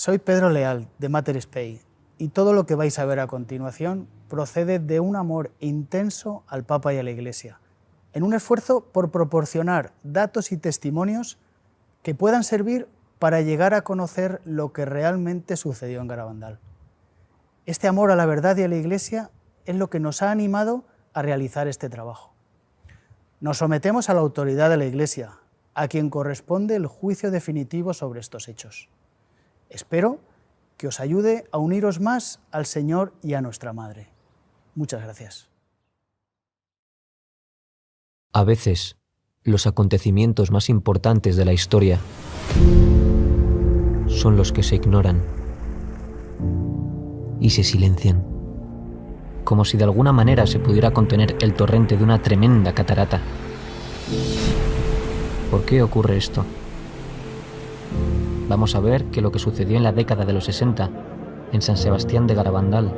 Soy Pedro Leal, de Mater Spei, y todo lo que vais a ver a continuación procede de un amor intenso al Papa y a la Iglesia, en un esfuerzo por proporcionar datos y testimonios que puedan servir para llegar a conocer lo que realmente sucedió en Garabandal. Este amor a la verdad y a la Iglesia es lo que nos ha animado a realizar este trabajo. Nos sometemos a la autoridad de la Iglesia, a quien corresponde el juicio definitivo sobre estos hechos. Espero que os ayude a uniros más al Señor y a nuestra Madre. Muchas gracias. A veces, los acontecimientos más importantes de la historia son los que se ignoran y se silencian, como si de alguna manera se pudiera contener el torrente de una tremenda catarata. ¿Por qué ocurre esto? Vamos a ver que lo que sucedió en la década de los 60, en San Sebastián de Garabandal,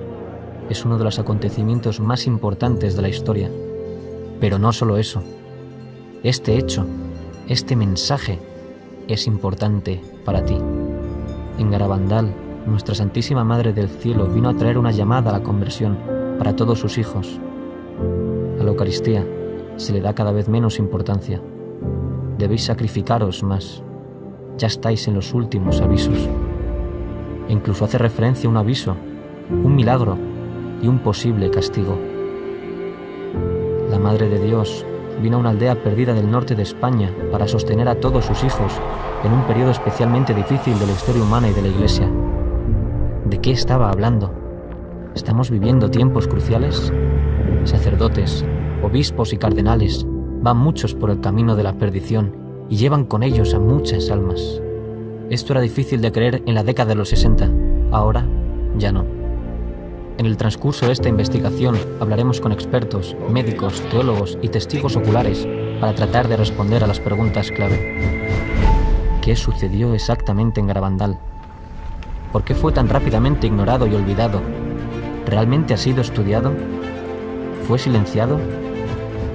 es uno de los acontecimientos más importantes de la historia. Pero no solo eso. Este hecho, este mensaje, es importante para ti. En Garabandal, nuestra Santísima Madre del Cielo vino a traer una llamada a la conversión para todos sus hijos. A la Eucaristía se le da cada vez menos importancia. Debéis sacrificaros más. Ya estáis en los últimos avisos. E incluso hace referencia a un aviso, un milagro y un posible castigo. La Madre de Dios vino a una aldea perdida del norte de España para sostener a todos sus hijos en un periodo especialmente difícil de la historia humana y de la Iglesia. ¿De qué estaba hablando? ¿Estamos viviendo tiempos cruciales? Sacerdotes, obispos y cardenales van muchos por el camino de la perdición y llevan con ellos a muchas almas. Esto era difícil de creer en la década de los 60, ahora ya no. En el transcurso de esta investigación hablaremos con expertos, médicos, teólogos y testigos oculares para tratar de responder a las preguntas clave. ¿Qué sucedió exactamente en Garabandal? ¿Por qué fue tan rápidamente ignorado y olvidado? ¿Realmente ha sido estudiado? ¿Fue silenciado?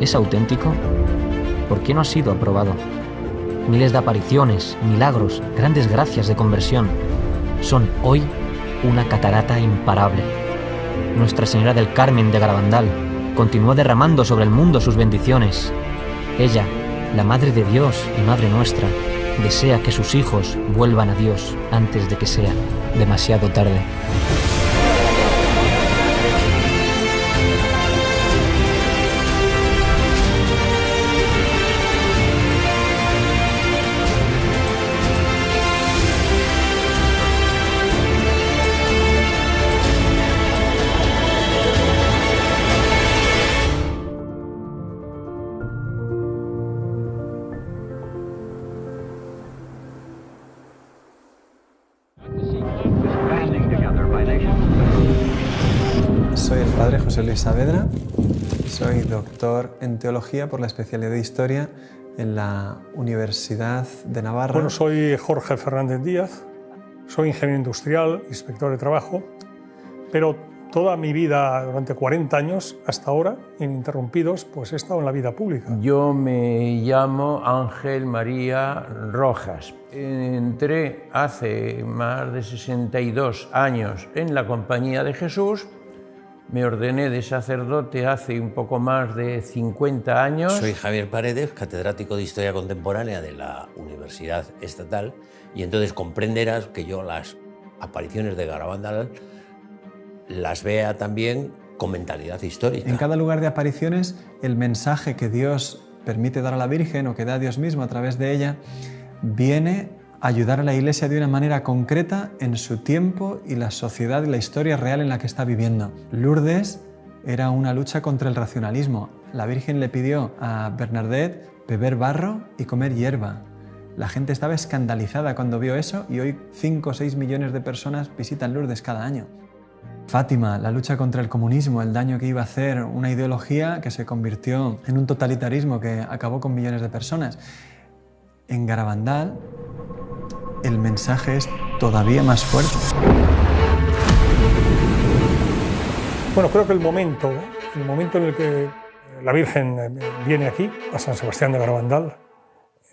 ¿Es auténtico? ¿Por qué no ha sido aprobado? Miles de apariciones, milagros, grandes gracias de conversión son hoy una catarata imparable. Nuestra Señora del Carmen de Garabandal continuó derramando sobre el mundo sus bendiciones. Ella, la Madre de Dios y Madre nuestra, desea que sus hijos vuelvan a Dios antes de que sea demasiado tarde. Soy el padre José Luis Saavedra, soy doctor en Teología por la especialidad de Historia en la Universidad de Navarra. Bueno, soy Jorge Fernández Díaz, soy ingeniero industrial, inspector de trabajo, pero toda mi vida, durante 40 años hasta ahora, ininterrumpidos, pues he estado en la vida pública. Yo me llamo Ángel María Rojas. Entré hace más de 62 años en la Compañía de Jesús. Me ordené de sacerdote hace un poco más de 50 años. Soy Javier Paredes, catedrático de Historia Contemporánea de la Universidad Estatal, y entonces comprenderás que yo las apariciones de Garabandal las vea también con mentalidad histórica. En cada lugar de apariciones, el mensaje que Dios permite dar a la Virgen o que da Dios mismo a través de ella viene a ayudar a la Iglesia de una manera concreta en su tiempo y la sociedad y la historia real en la que está viviendo. Lourdes era una lucha contra el racionalismo. La Virgen le pidió a Bernadette beber barro y comer hierba. La gente estaba escandalizada cuando vio eso y hoy 5 o 6 millones de personas visitan Lourdes cada año. Fátima, la lucha contra el comunismo, el daño que iba a hacer una ideología que se convirtió en un totalitarismo que acabó con millones de personas. En Garabandal, el mensaje es todavía más fuerte. Bueno, creo que el momento en el que la Virgen viene aquí, a San Sebastián de Garabandal,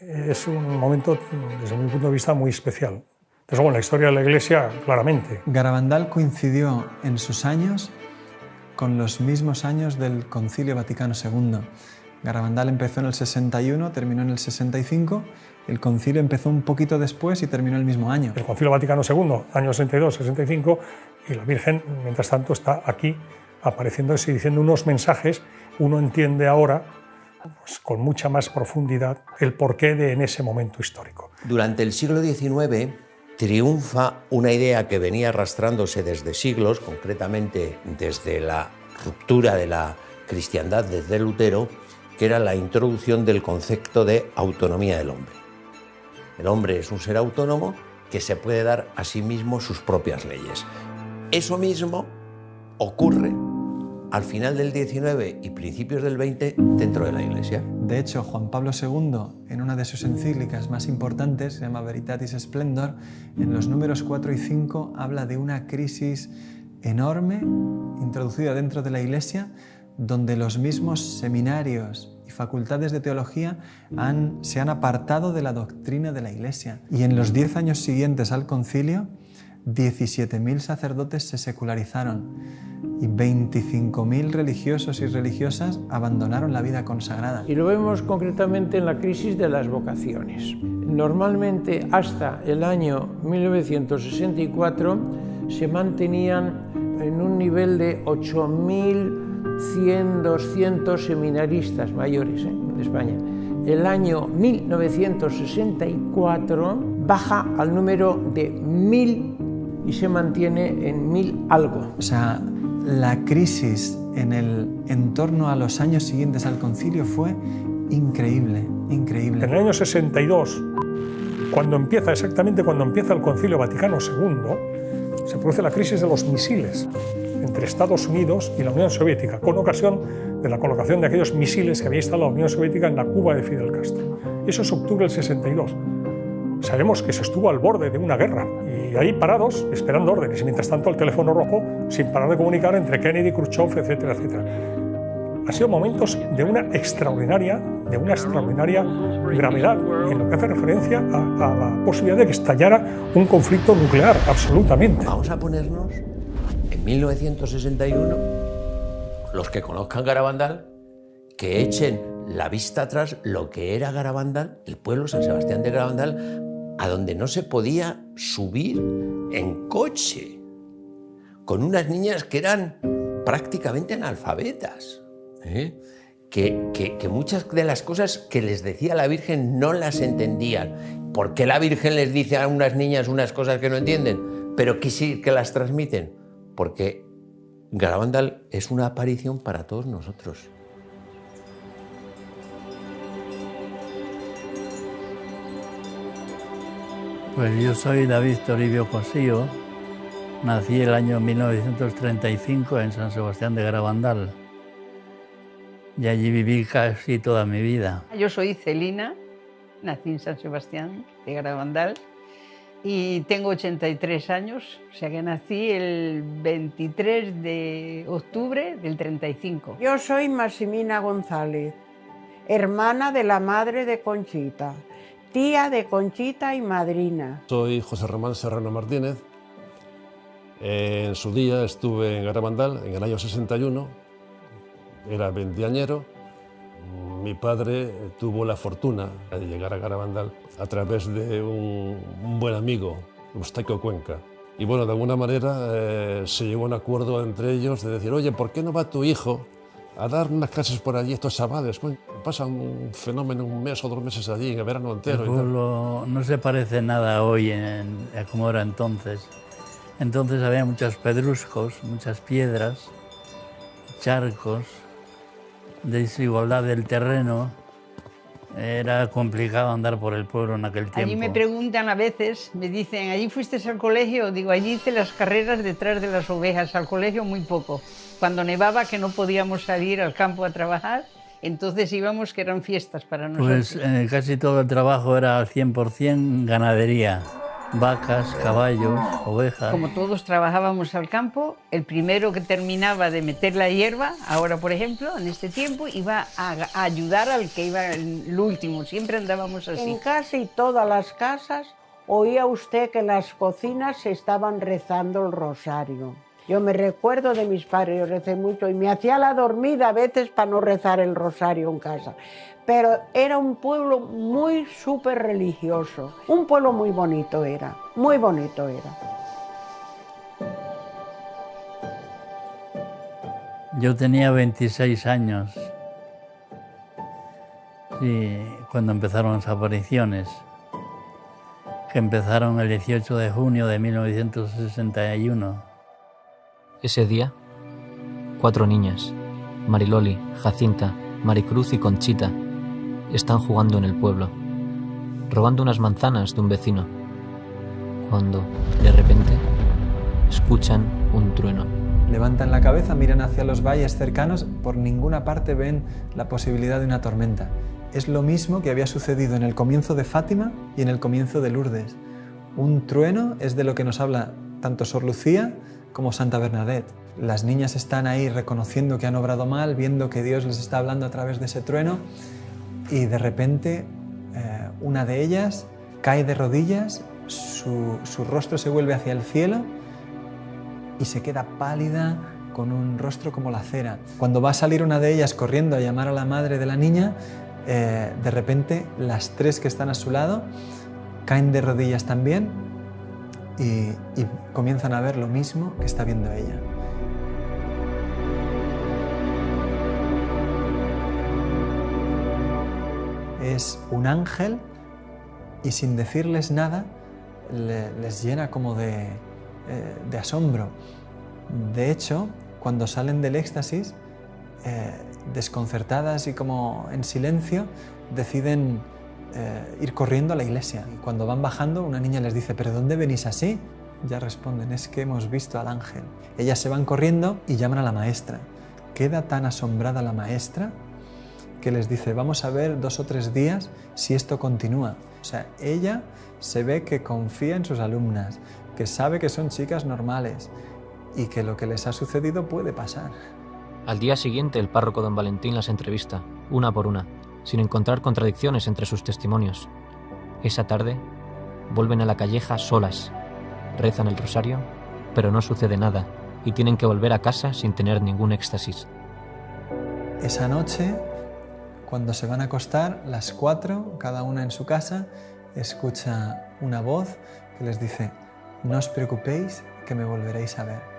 es un momento, desde mi punto de vista, muy especial. Entonces, bueno, la historia de la Iglesia, claramente. Garabandal coincidió en sus años con los mismos años del Concilio Vaticano II. Garabandal empezó en el 61, terminó en el 65, el concilio empezó un poquito después y terminó el mismo año. El Concilio Vaticano II, años 62, 65, y la Virgen, mientras tanto, está aquí apareciéndose y diciendo unos mensajes. Uno entiende ahora, pues, con mucha más profundidad, el porqué de en ese momento histórico. Durante el siglo XIX triunfa una idea que venía arrastrándose desde siglos, concretamente desde la ruptura de la cristiandad desde Lutero, que era la introducción del concepto de autonomía del hombre. El hombre es un ser autónomo que se puede dar a sí mismo sus propias leyes. Eso mismo ocurre al final del XIX y principios del XX dentro de la Iglesia. De hecho, Juan Pablo II, en una de sus encíclicas más importantes, se llama Veritatis Splendor, en los números 4 y 5 habla de una crisis enorme introducida dentro de la Iglesia, donde los mismos seminarios y facultades de teología se han apartado de la doctrina de la Iglesia. Y en los 10 años siguientes al concilio, 17.000 sacerdotes se secularizaron y 25.000 religiosos y religiosas abandonaron la vida consagrada. Y lo vemos concretamente en la crisis de las vocaciones. Normalmente hasta el año 1964 se mantenían en un nivel de 8.100, 200 seminaristas mayores de España. El año 1964 baja al número de 1.000 y se mantiene en 1.000 algo. O sea, la crisis en torno a los años siguientes al concilio fue increíble, increíble. En el año 62, exactamente cuando empieza el Concilio Vaticano II, se produce la crisis de los misiles entre Estados Unidos y la Unión Soviética, con ocasión de la colocación de aquellos misiles que había instalado la Unión Soviética en la Cuba de Fidel Castro. Eso es octubre del 62. Sabemos que se estuvo al borde de una guerra y ahí parados, esperando órdenes, y mientras tanto el teléfono rojo sin parar de comunicar entre Kennedy, Khrushchev, etcétera, etcétera. Han sido momentos de una extraordinaria gravedad en lo que hace referencia a la posibilidad de que estallara un conflicto nuclear, absolutamente. Vamos a ponernos en 1961, los que conozcan Garabandal, que echen la vista atrás lo que era Garabandal, el pueblo San Sebastián de Garabandal, a donde no se podía subir en coche, con unas niñas que eran prácticamente analfabetas, que muchas de las cosas que les decía la Virgen no las entendían. ¿Por qué la Virgen les dice a unas niñas unas cosas que no entienden, pero que sí que las transmiten? Porque Garabandal es una aparición para todos nosotros. Pues yo soy David Toribio Cosío, nací el año 1935 en San Sebastián de Garabandal y allí viví casi toda mi vida. Yo soy Celina, nací en San Sebastián de Garabandal y tengo 83 años, o sea que nací el 23 de octubre del 35. Yo soy Maximina González, hermana de la madre de Conchita, tía de Conchita y madrina. Soy José Román Serrano Martínez. En su día estuve en Garabandal en el año 61, era veinteañero. Mi padre tuvo la fortuna de llegar a Garabandal a través de un buen amigo, Eustaquio Cuenca. Y bueno, de alguna manera se llegó a un acuerdo entre ellos de decir, oye, ¿por qué no va tu hijo a dar unas clases por allí, estos chavales? Pasan un fenómeno, un mes o 2 meses allí, en el verano entero. El pueblo no se parece nada hoy a como era entonces. Entonces había muchos pedruscos, muchas piedras, charcos, desigualdad del terreno. Era complicado andar por el pueblo en aquel tiempo. Allí me preguntan a veces, me dicen, ¿allí fuiste al colegio? Digo, allí hice las carreras detrás de las ovejas, al colegio muy poco. Cuando nevaba, que no podíamos salir al campo a trabajar, entonces íbamos, que eran fiestas para nosotros. Pues casi todo el trabajo era al 100% ganadería. Vacas, caballos, ovejas. Como todos trabajábamos al campo, el primero que terminaba de meter la hierba, ahora por ejemplo, en este tiempo, iba a ayudar al que iba el último. Siempre andábamos así. En casi todas las casas oía usted que en las cocinas se estaban rezando el rosario. Yo me recuerdo de mis padres, yo recé mucho y me hacía la dormida a veces para no rezar el rosario en casa. Pero era un pueblo muy súper religioso, un pueblo muy bonito era, muy bonito era. Yo tenía 26 años y cuando empezaron las apariciones, que empezaron el 18 de junio de 1961. Ese día, 4 niñas, Mariloli, Jacinta, Maricruz y Conchita, están jugando en el pueblo, robando unas manzanas de un vecino, cuando, de repente, escuchan un trueno. Levantan la cabeza, miran hacia los valles cercanos, por ninguna parte ven la posibilidad de una tormenta. Es lo mismo que había sucedido en el comienzo de Fátima y en el comienzo de Lourdes. Un trueno es de lo que nos habla tanto Sor Lucía como Santa Bernadette. Las niñas están ahí reconociendo que han obrado mal, viendo que Dios les está hablando a través de ese trueno, y de repente una de ellas cae de rodillas, su rostro se vuelve hacia el cielo y se queda pálida, con un rostro como la cera. Cuando va a salir una de ellas corriendo a llamar a la madre de la niña, de repente las 3 que están a su lado caen de rodillas también y comienzan a ver lo mismo que está viendo ella. Es un ángel y sin decirles nada les llena como de asombro. De hecho, cuando salen del éxtasis, desconcertadas y como en silencio, deciden ir corriendo a la iglesia. Y cuando van bajando, una niña les dice: ¿pero dónde venís así? Ya responden: es que hemos visto al ángel. Ellas se van corriendo y llaman a la maestra. Queda tan asombrada la maestra que les dice: vamos a ver 2 o 3 días si esto continúa. O sea, ella se ve que confía en sus alumnas, que sabe que son chicas normales y que lo que les ha sucedido puede pasar. Al día siguiente, el párroco don Valentín las entrevista, una por una, sin encontrar contradicciones entre sus testimonios. Esa tarde, vuelven a la calleja solas, rezan el rosario, pero no sucede nada y tienen que volver a casa sin tener ningún éxtasis. Esa noche, cuando se van a acostar, las 4, cada una en su casa, escucha una voz que les dice: no os preocupéis, que me volveréis a ver.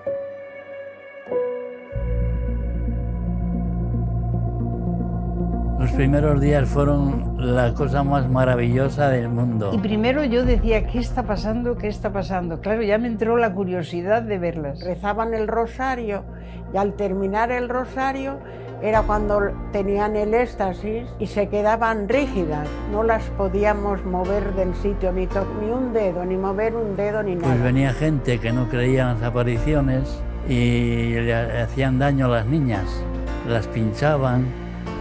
Los primeros días fueron la cosa más maravillosa del mundo. Y primero yo decía: ¿qué está pasando? ¿Qué está pasando? Claro, ya me entró la curiosidad de verlas. Rezaban el rosario y al terminar el rosario era cuando tenían el éxtasis y se quedaban rígidas. No las podíamos mover del sitio, ni un dedo, ni mover un dedo, ni nada. Pues venía gente que no creía en las apariciones y le hacían daño a las niñas. Las pinchaban,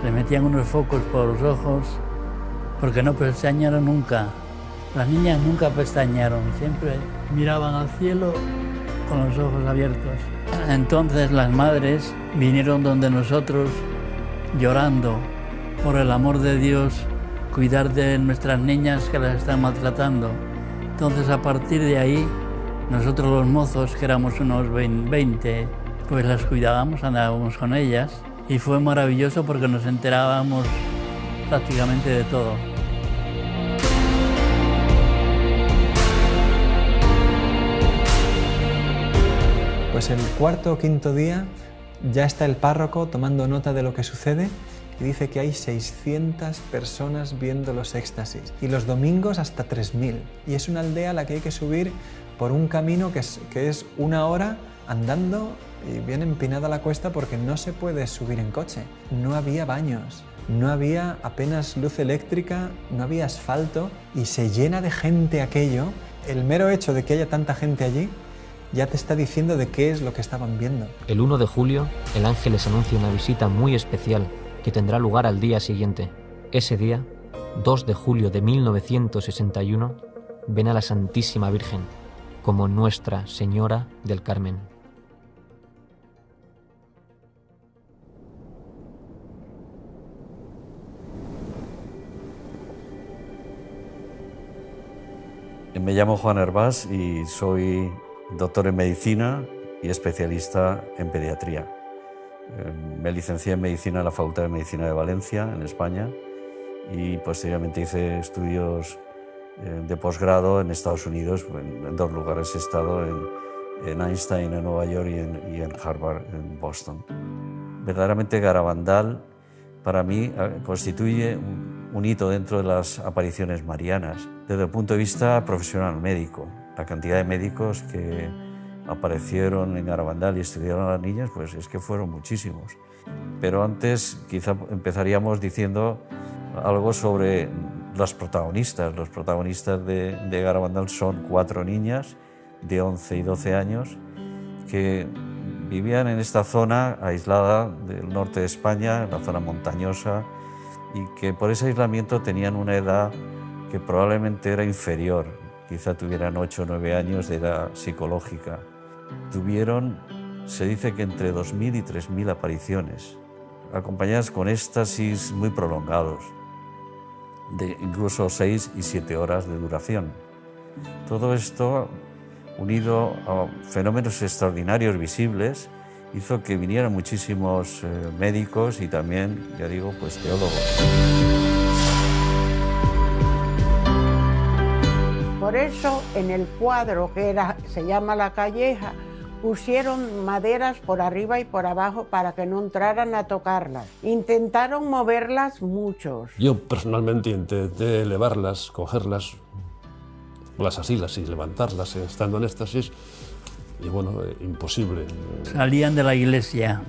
le metían unos focos por los ojos, porque no pestañearon nunca. Las niñas nunca pestañearon, siempre miraban al cielo con los ojos abiertos. Entonces las madres vinieron donde nosotros, llorando por el amor de Dios, cuidar de nuestras niñas que las están maltratando. Entonces, a partir de ahí, nosotros los mozos, que éramos unos 20, pues las cuidábamos, andábamos con ellas, y fue maravilloso porque nos enterábamos prácticamente de todo. Pues el 4º o 5º día ya está el párroco tomando nota de lo que sucede y dice que hay 600 personas viendo los éxtasis y los domingos hasta 3000. Y es una aldea a la que hay que subir por un camino que es 1 hora andando y bien empinada la cuesta porque no se puede subir en coche. No había baños, no había apenas luz eléctrica, no había asfalto y se llena de gente aquello. El mero hecho de que haya tanta gente allí ya te está diciendo de qué es lo que estaban viendo. El 1 de julio, el ángel les anuncia una visita muy especial que tendrá lugar al día siguiente. Ese día, 2 de julio de 1961, ven a la Santísima Virgen como Nuestra Señora del Carmen. Me llamo Juan Hervás y soy doctor en medicina y especialista en pediatría. Me licencié en medicina en la Facultad de Medicina de Valencia, en España, y posteriormente hice estudios de posgrado en Estados Unidos. En 2 lugares he estado, en Einstein, en Nueva York, y en Harvard, en Boston. Verdaderamente Garabandal para mí constituye un hito dentro de las apariciones marianas. Desde el punto de vista profesional médico, la cantidad de médicos que aparecieron en Garabandal y estudiaron a las niñas, pues es que fueron muchísimos. Pero antes quizá empezaríamos diciendo algo sobre los protagonistas. Los protagonistas de Garabandal son 4 niñas de 11 y 12 años que vivían en esta zona aislada del norte de España, en la zona montañosa, y que por ese aislamiento tenían una edad que probablemente era inferior, quizá tuvieran 8 o 9 años de edad psicológica. Tuvieron, se dice que entre 2.000 y 3.000 apariciones, acompañadas con éxtasis muy prolongados, de incluso 6 y 7 horas de duración. Todo esto, unido a fenómenos extraordinarios visibles, hizo que vinieran muchísimos médicos y también, ya digo, pues teólogos. Por eso en el cuadro que se llama La Calleja, pusieron maderas por arriba y por abajo para que no entraran a tocarlas. Intentaron moverlas muchos. Yo personalmente intenté elevarlas, cogerlas, las asilas y levantarlas estando en éxtasis, y bueno, imposible. Salían de la iglesia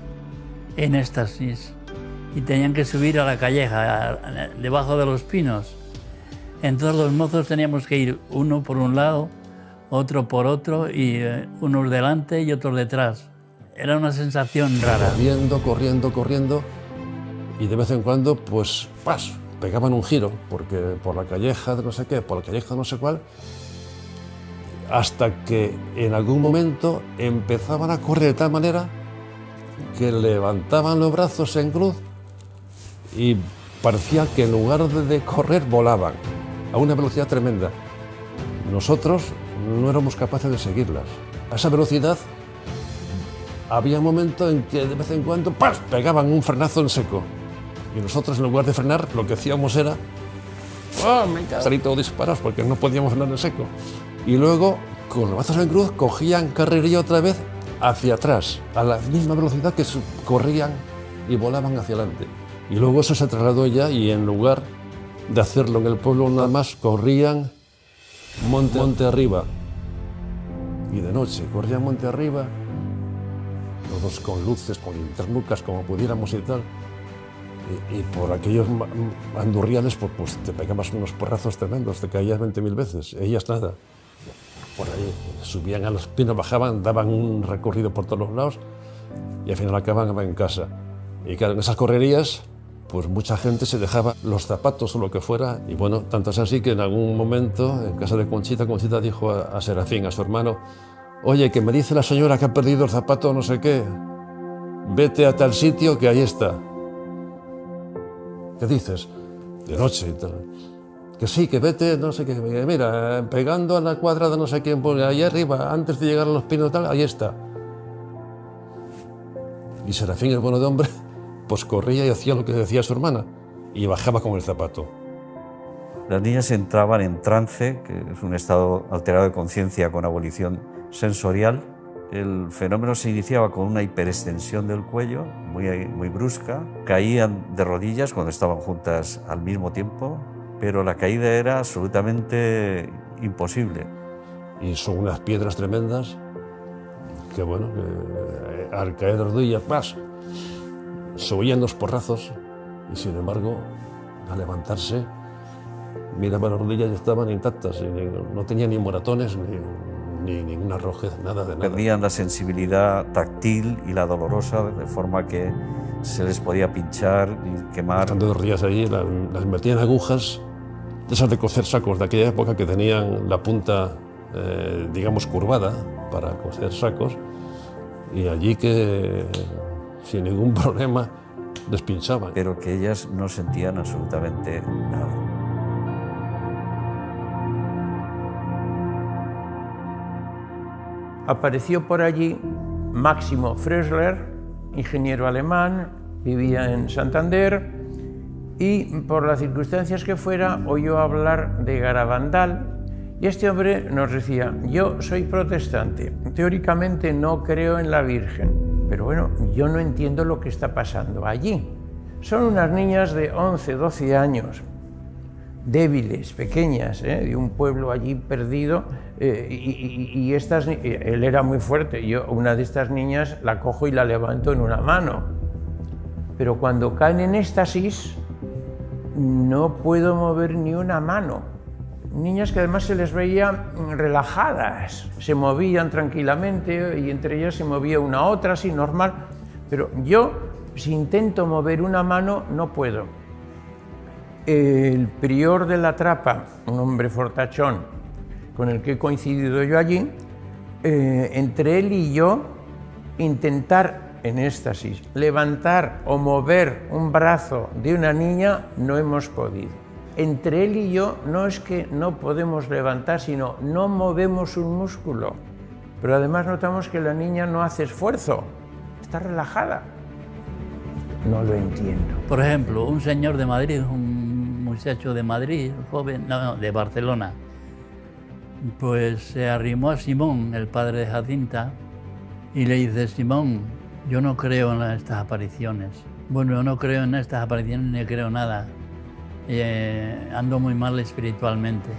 en éxtasis y tenían que subir a la calleja, debajo de los pinos. Entonces los mozos teníamos que ir uno por un lado, otro por otro, y unos delante y otros detrás. Era una sensación rara. Corriendo, y de vez en cuando, pues, ¡pas!, pegaban un giro, porque por la calleja de no sé qué, por la calleja de no sé cuál, hasta que en algún momento empezaban a correr de tal manera que levantaban los brazos en cruz y parecía que en lugar de correr volaban a una velocidad tremenda. Nosotros no éramos capaces de seguirlas. A esa velocidad había un momento en que de vez en cuando ¡pas!, pegaban un frenazo en seco. Y nosotros, en lugar de frenar, lo que hacíamos era salir todos disparados porque no podíamos frenar en seco. Y luego, con los brazos en cruz, cogían carrerilla otra vez hacia atrás, a la misma velocidad que corrían y volaban hacia adelante. Y luego eso se trasladó ya, y en lugar de hacerlo en el pueblo nada más, corrían monte arriba. Y de noche corrían monte arriba, todos con luces, con linternucas, como pudiéramos y tal. Y por aquellos andurriales, pues te pegabas unos porrazos tremendos, te caías 20.000 veces. Ellas nada. Por ahí subían a los pinos, bajaban, daban un recorrido por todos los lados y al final acababan en casa. Y claro, en esas correrías, pues mucha gente se dejaba los zapatos o lo que fuera. Y bueno, tanto es así que en algún momento, en casa de Conchita, Conchita dijo a Serafín, a su hermano: oye, que me dice la señora que ha perdido el zapato no sé qué, vete a tal sitio que ahí está. ¿Qué dices? De noche y tal. Que sí, que vete, no sé qué, mira, pegando a la cuadra de no sé quién, pues ahí arriba, antes de llegar a los pinos tal, ahí está. Y Serafín, el bueno de hombre, pues corría y hacía lo que decía su hermana, y bajaba con el zapato. Las niñas entraban en trance, que es un estado alterado de conciencia con abolición sensorial. El fenómeno se iniciaba con una hiperextensión del cuello, muy brusca. Caían de rodillas cuando estaban juntas al mismo tiempo, pero la caída era absolutamente imposible. Y son unas piedras tremendas que, bueno, que al caer de rodillas, ¡pas!, se oían los porrazos y, sin embargo, al levantarse, miraba las rodillas y estaban intactas, y no tenían ni moratones ni ninguna rojez, nada de nada. Perdían la sensibilidad táctil y la dolorosa, de forma que se les podía pinchar y quemar. Estando 2 días allí, las metían agujas, de esas de coser sacos de aquella época, que tenían la punta, digamos, curvada para coser sacos, y allí que sin ningún problema les pinchaban. Pero que ellas no sentían absolutamente nada. apareció por allí Máximo Frösler, ingeniero alemán, vivía en Santander, y por las circunstancias que fuera oyó hablar de Garabandal, y este hombre nos decía: yo soy protestante, teóricamente no creo en la Virgen, pero bueno, yo no entiendo lo que está pasando allí. Son unas niñas de 11, 12 años, débiles, pequeñas, de un pueblo allí perdido, y él era muy fuerte. Yo una de estas niñas la cojo y la levanto en una mano, pero cuando caen en éxtasis no puedo mover ni una mano. Niñas que además se les veía relajadas, se movían tranquilamente y entre ellas se movía una a otra, así normal, pero yo, si intento mover una mano, no puedo. El prior de la Trapa, un hombre fortachón con el que he coincidido yo allí, entre él y yo intentar en éxtasis levantar o mover un brazo de una niña no hemos podido. Entre él y yo no es que no podemos levantar, sino no movemos un músculo. Pero además notamos que la niña no hace esfuerzo, está relajada. No lo entiendo. Por ejemplo, un señor de Madrid, un muchacho de Madrid, joven, no, de Barcelona, pues se arrimó a Simón, el padre de Jacinta, y le dice: Simón, yo no creo en estas apariciones. Bueno, yo no creo en estas apariciones ni creo nada. Ando muy mal espiritualmente.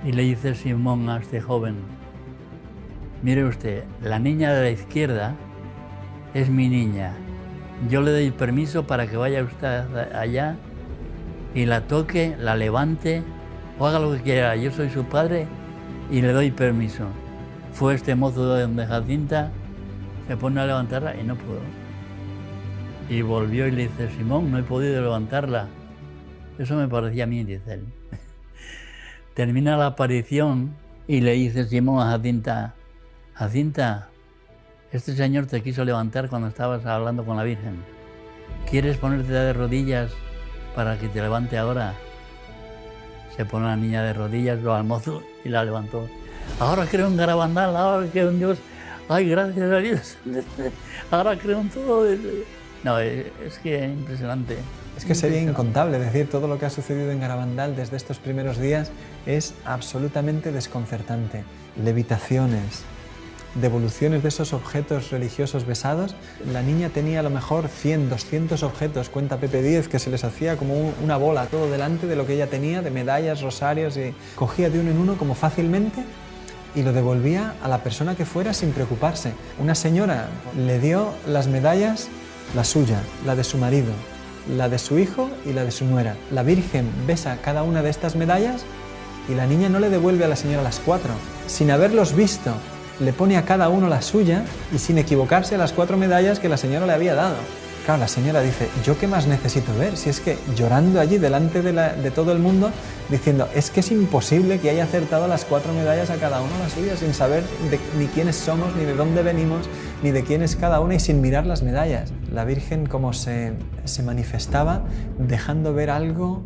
Y le dice Simón a este joven: mire usted, la niña de la izquierda es mi niña. Yo le doy permiso para que vaya usted allá y la toque, la levante o haga lo que quiera. Yo soy su padre y le doy permiso. Fue este mozo de Jacinta, se pone a levantarla y no pudo. Y volvió y le dice: Simón, no he podido levantarla. Eso me parecía a mí, dice él. Termina la aparición y le dice Simón a Jacinta: Jacinta, este señor te quiso levantar cuando estabas hablando con la Virgen. ¿Quieres ponerte de rodillas para que te levante ahora? Se pone la niña de rodillas, lo al mozo y la levantó. Ahora creo en Garabandal, ahora creo en Dios. Ay, gracias a Dios. Ahora creo en todo. No, es que es impresionante. Es que sería incontable decir todo lo que ha sucedido en Garabandal desde estos primeros días. Es absolutamente desconcertante. Levitaciones, devoluciones de esos objetos religiosos besados. La niña tenía a lo mejor 100, 200 objetos, cuenta Pepe Díez, que se les hacía como una bola todo delante de lo que ella tenía, de medallas, rosarios, y cogía de uno en uno como fácilmente y lo devolvía a la persona que fuera sin preocuparse. Una señora le dio las medallas, la suya, la de su marido, la de su hijo y la de su nuera. La Virgen besa cada una de estas medallas y la niña no le devuelve a la señora las 4. Sin haberlos visto, le pone a cada uno la suya y sin equivocarse a las 4 medallas que la señora le había dado. Claro, la señora dice: ¿yo qué más necesito ver? Si es que llorando allí delante de todo el mundo, diciendo: es que es imposible que haya acertado las 4 medallas a cada uno la suya, sin saber ni quiénes somos, ni de dónde venimos, ni de quién es cada una, y sin mirar las medallas. La Virgen como se manifestaba dejando ver algo,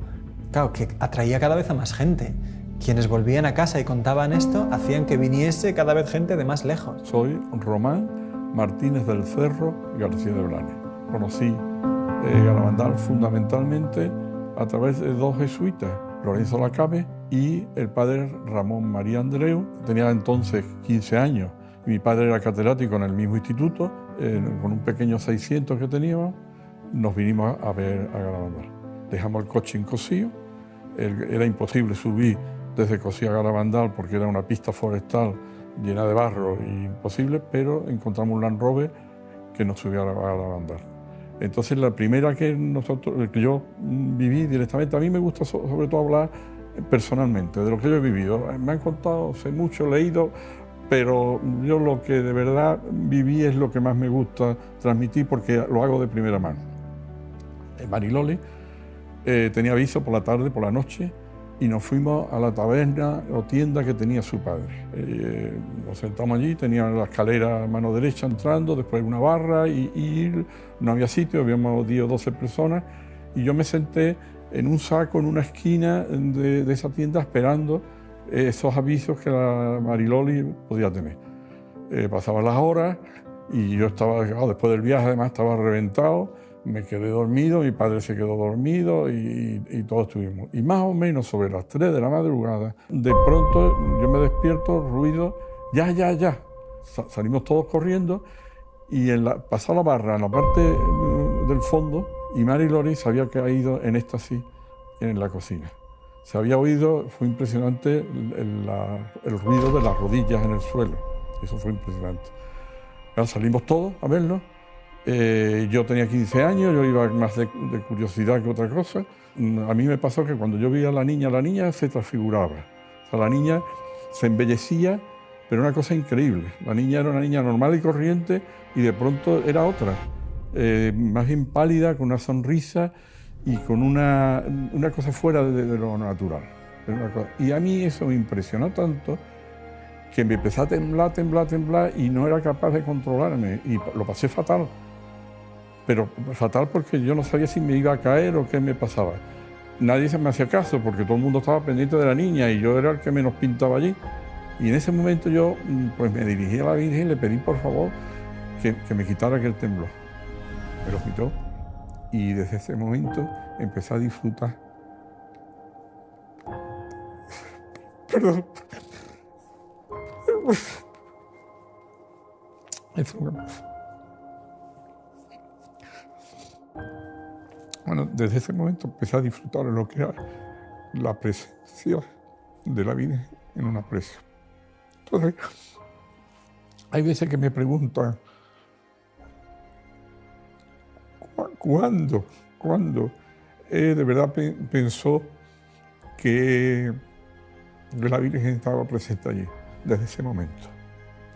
claro, que atraía cada vez a más gente. Quienes volvían a casa y contaban esto hacían que viniese cada vez gente de más lejos. Soy Román Martínez del Cerro García de Blanes. Conocí Garabandal fundamentalmente a través de 2 jesuitas, Lorenzo Lacabe y el padre Ramón María Andreu. Tenía entonces 15 años y mi padre era catedrático en el mismo instituto. Con un pequeño 600 que teníamos, nos vinimos a ver a Garabandal. Dejamos el coche en Cosío. Era imposible subir desde Cosío a Garabandal porque era una pista forestal llena de barro y imposible, pero encontramos un Land Rover que nos subió a Garabandal. Entonces la primera que yo viví directamente, a mí me gusta sobre todo hablar personalmente de lo que yo he vivido. Me han contado, sé mucho, leído, pero yo lo que de verdad viví es lo que más me gusta transmitir porque lo hago de primera mano. Mariloli tenía aviso por la tarde, por la noche, y nos fuimos a la taberna o tienda que tenía su padre. Nos sentamos allí, tenía la escalera a mano derecha entrando, después una barra y no había sitio, habíamos 10 o 12 personas, y yo me senté en un saco en una esquina de esa tienda esperando esos avisos que la Mariloli podía tener. pasaban las horas y yo estaba, después del viaje además estaba reventado, me quedé dormido, mi padre se quedó dormido y todos estuvimos. Y más o menos sobre las 3 de la madrugada, de pronto yo me despierto, ruido, ya. Salimos todos corriendo y pasó la barra en la parte del fondo y Mary Lori se había caído en éxtasis en la cocina. Se había oído, fue impresionante el ruido de las rodillas en el suelo. Eso fue impresionante. Ya salimos todos a verlo. Yo tenía 15 años, yo iba más de curiosidad que otra cosa. A mí me pasó que cuando yo vi a la niña se transfiguraba. O sea, la niña se embellecía, pero una cosa increíble. La niña era una niña normal y corriente y de pronto era otra. Más bien pálida, con una sonrisa y con una cosa fuera de lo natural. Y a mí eso me impresionó tanto que me empecé a temblar y no era capaz de controlarme y lo pasé fatal. Pero fatal porque yo no sabía si me iba a caer o qué me pasaba. Nadie se me hacía caso porque todo el mundo estaba pendiente de la niña y yo era el que menos pintaba allí. Y en ese momento yo pues me dirigí a la Virgen y le pedí por favor que me quitara aquel temblor. Me lo quitó y desde ese momento empecé a disfrutar. Perdón. Bueno, desde ese momento empecé a disfrutar de lo que era la presencia de la Virgen en una presa. Entonces, hay veces que me preguntan, ¿cuándo de verdad pensó que la Virgen estaba presente allí? Desde ese momento.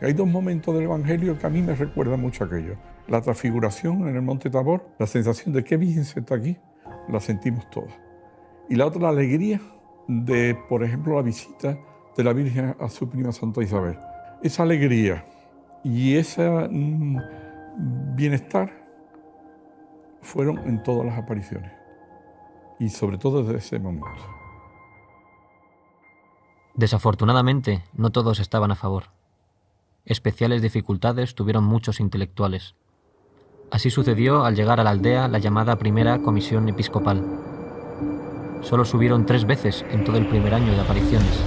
Hay 2 momentos del Evangelio que a mí me recuerdan mucho aquello. La transfiguración en el Monte Tabor, la sensación de que Virgen está aquí, la sentimos todas. Y la otra, la alegría de, por ejemplo, la visita de la Virgen a su prima Santa Isabel. Esa alegría y ese bienestar fueron en todas las apariciones. Y sobre todo desde ese momento. Desafortunadamente, no todos estaban a favor. Especiales dificultades tuvieron muchos intelectuales. Así sucedió al llegar a la aldea la llamada Primera Comisión Episcopal. Solo subieron 3 veces en todo el primer año de apariciones.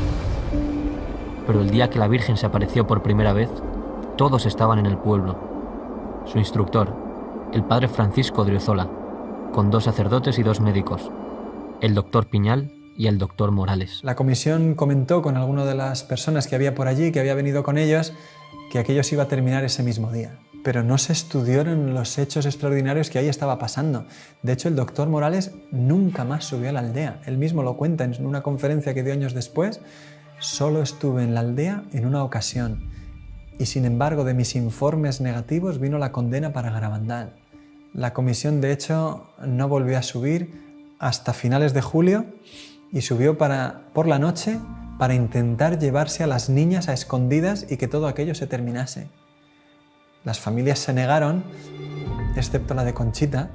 Pero el día que la Virgen se apareció por primera vez, todos estaban en el pueblo. Su instructor, el padre Francisco de Oriozola, con 2 sacerdotes y 2 médicos, el doctor Piñal y el doctor Morales. La comisión comentó con alguna de las personas que había por allí, que había venido con ellos, que aquello se iba a terminar ese mismo día. Pero no se estudiaron los hechos extraordinarios que ahí estaba pasando. De hecho, el doctor Morales nunca más subió a la aldea. Él mismo lo cuenta en una conferencia que dio años después. Solo estuve en la aldea en una ocasión. Y sin embargo, de mis informes negativos vino la condena para Garabandal. La comisión, de hecho, no volvió a subir hasta finales de julio y subió por la noche para intentar llevarse a las niñas a escondidas y que todo aquello se terminase. Las familias se negaron, excepto la de Conchita.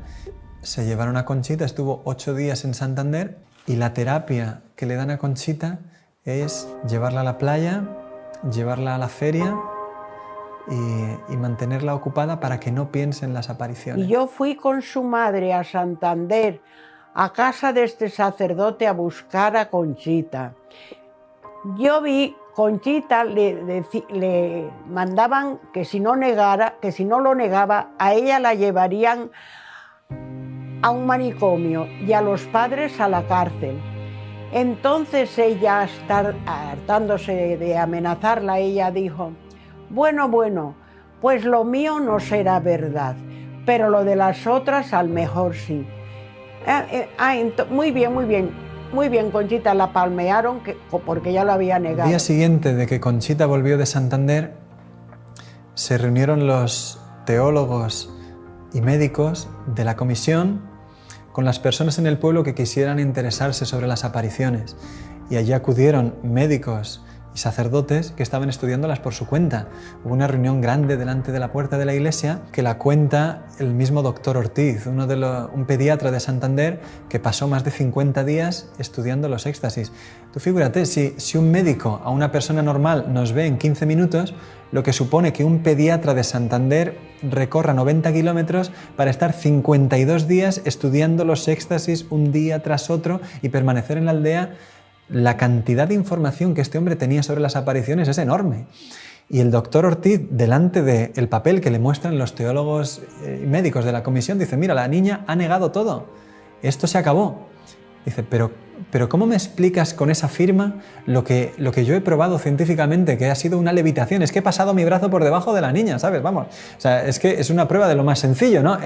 Se llevaron a Conchita, estuvo 8 días en Santander y la terapia que le dan a Conchita es llevarla a la playa, llevarla a la feria y mantenerla ocupada para que no piense en las apariciones. Y yo fui con su madre a Santander, a casa de este sacerdote, a buscar a Conchita. Yo vi, Conchita le mandaban que si no lo negaba, a ella la llevarían a un manicomio y a los padres a la cárcel. Entonces ella, hartándose de amenazarla, ella dijo, bueno, pues lo mío no será verdad, pero lo de las otras al mejor sí. Muy bien, Conchita, la palmearon porque ya lo había negado. El día siguiente de que Conchita volvió de Santander, se reunieron los teólogos y médicos de la comisión con las personas en el pueblo que quisieran interesarse sobre las apariciones. Y allí acudieron médicos y sacerdotes que estaban estudiándolas por su cuenta. Hubo una reunión grande delante de la puerta de la iglesia que la cuenta el mismo doctor Ortiz, un pediatra de Santander que pasó más de 50 días estudiando los éxtasis. Tú figúrate, si un médico a una persona normal nos ve en 15 minutos, lo que supone que un pediatra de Santander recorra 90 kilómetros para estar 52 días estudiando los éxtasis un día tras otro y permanecer en la aldea. La cantidad de información que este hombre tenía sobre las apariciones es enorme. Y el doctor Ortiz, delante del papel que le muestran los teólogos y médicos de la comisión, dice, mira, la niña ha negado todo, esto se acabó. Dice, pero ¿cómo me explicas con esa firma lo que yo he probado científicamente, que ha sido una levitación? Es que he pasado mi brazo por debajo de la niña, ¿sabes? Vamos, o sea, es que es una prueba de lo más sencillo, ¿no?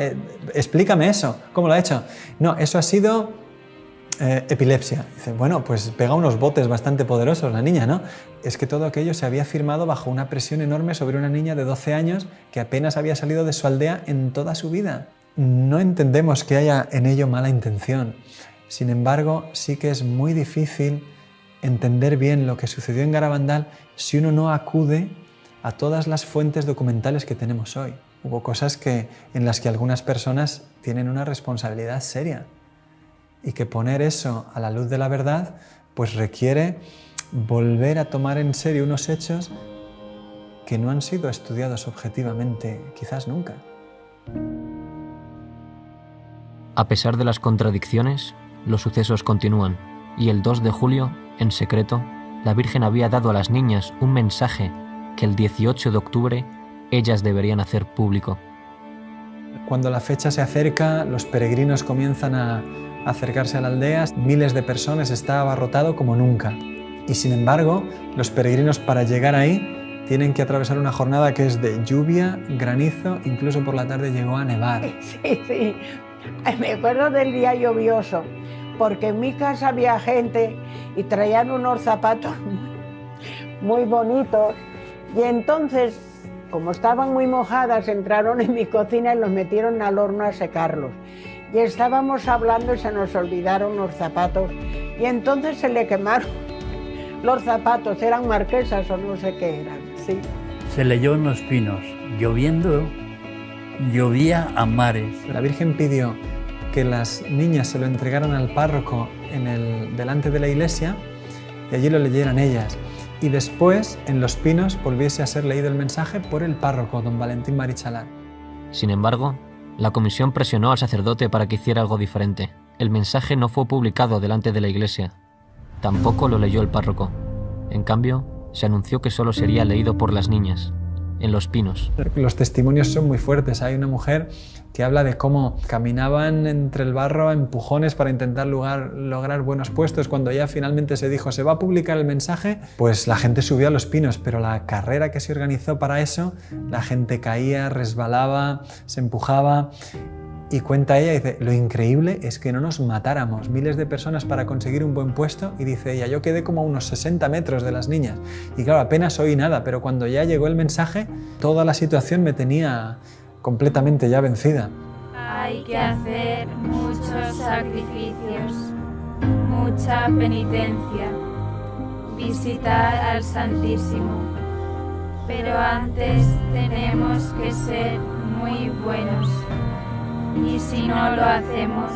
Explícame eso, ¿cómo lo ha hecho? No, eso ha sido epilepsia. Dice, bueno, pues pega unos botes bastante poderosos la niña, ¿no? Es que todo aquello se había firmado bajo una presión enorme sobre una niña de 12 años que apenas había salido de su aldea en toda su vida. No entendemos que haya en ello mala intención. Sin embargo, sí que es muy difícil entender bien lo que sucedió en Garabandal si uno no acude a todas las fuentes documentales que tenemos hoy. Hubo cosas en las que algunas personas tienen una responsabilidad seria. Y que poner eso a la luz de la verdad pues requiere volver a tomar en serio unos hechos que no han sido estudiados objetivamente quizás nunca. A pesar de las contradicciones, los sucesos continúan y el 2 de julio, en secreto, la Virgen había dado a las niñas un mensaje que el 18 de octubre ellas deberían hacer público. Cuando la fecha se acerca, los peregrinos comienzan a acercarse a la aldea, miles de personas, está abarrotado como nunca. Y sin embargo, los peregrinos para llegar ahí tienen que atravesar una jornada que es de lluvia, granizo, incluso por la tarde llegó a nevar. Sí. Me acuerdo del día lluvioso, porque en mi casa había gente y traían unos zapatos muy bonitos y entonces, como estaban muy mojadas, entraron en mi cocina y los metieron al horno a secarlos. Y estábamos hablando y se nos olvidaron los zapatos y entonces se le quemaron los zapatos, eran marquesas o no sé qué eran, sí. Se leyó en los pinos, lloviendo, llovía a mares. La Virgen pidió que las niñas se lo entregaran al párroco delante de la iglesia y allí lo leyeran ellas. Y después, en los pinos, volviese a ser leído el mensaje por el párroco, don Valentín Marichalán. Sin embargo, la comisión presionó al sacerdote para que hiciera algo diferente. El mensaje no fue publicado delante de la iglesia. Tampoco lo leyó el párroco. En cambio, se anunció que solo sería leído por las niñas, en los pinos. Los testimonios son muy fuertes. Hay una mujer que habla de cómo caminaban entre el barro a empujones para intentar lograr buenos puestos. Cuando ya finalmente se dijo se va a publicar el mensaje, pues la gente subió a los pinos, pero la carrera que se organizó para eso, la gente caía, resbalaba, se empujaba. Y cuenta ella, dice, lo increíble es que no nos matáramos, miles de personas para conseguir un buen puesto, y dice ella, yo quedé como a unos 60 metros de las niñas, y claro, apenas oí nada, pero cuando ya llegó el mensaje, toda la situación me tenía completamente ya vencida. Hay que hacer muchos sacrificios, mucha penitencia, visitar al Santísimo, pero antes tenemos que ser muy buenos. Y si no lo hacemos,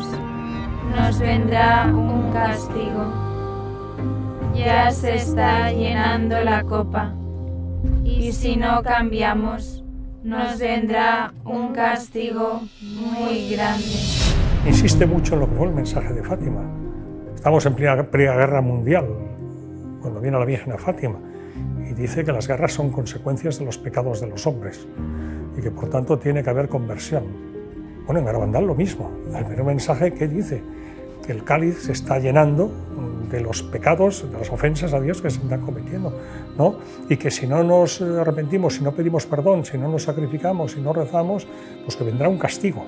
nos vendrá un castigo. Ya se está llenando la copa, y si no cambiamos, nos vendrá un castigo muy grande. Insiste mucho en lo que fue el mensaje de Fátima. Estamos en plena guerra mundial, cuando viene la Virgen a Fátima, y dice que las guerras son consecuencias de los pecados de los hombres, y que por tanto tiene que haber conversión. Bueno, en Garabandal lo mismo. El primer mensaje que dice que el cáliz se está llenando de los pecados, de las ofensas a Dios que se están cometiendo, ¿no? Y que si no nos arrepentimos, si no pedimos perdón, si no nos sacrificamos, si no rezamos, pues que vendrá un castigo.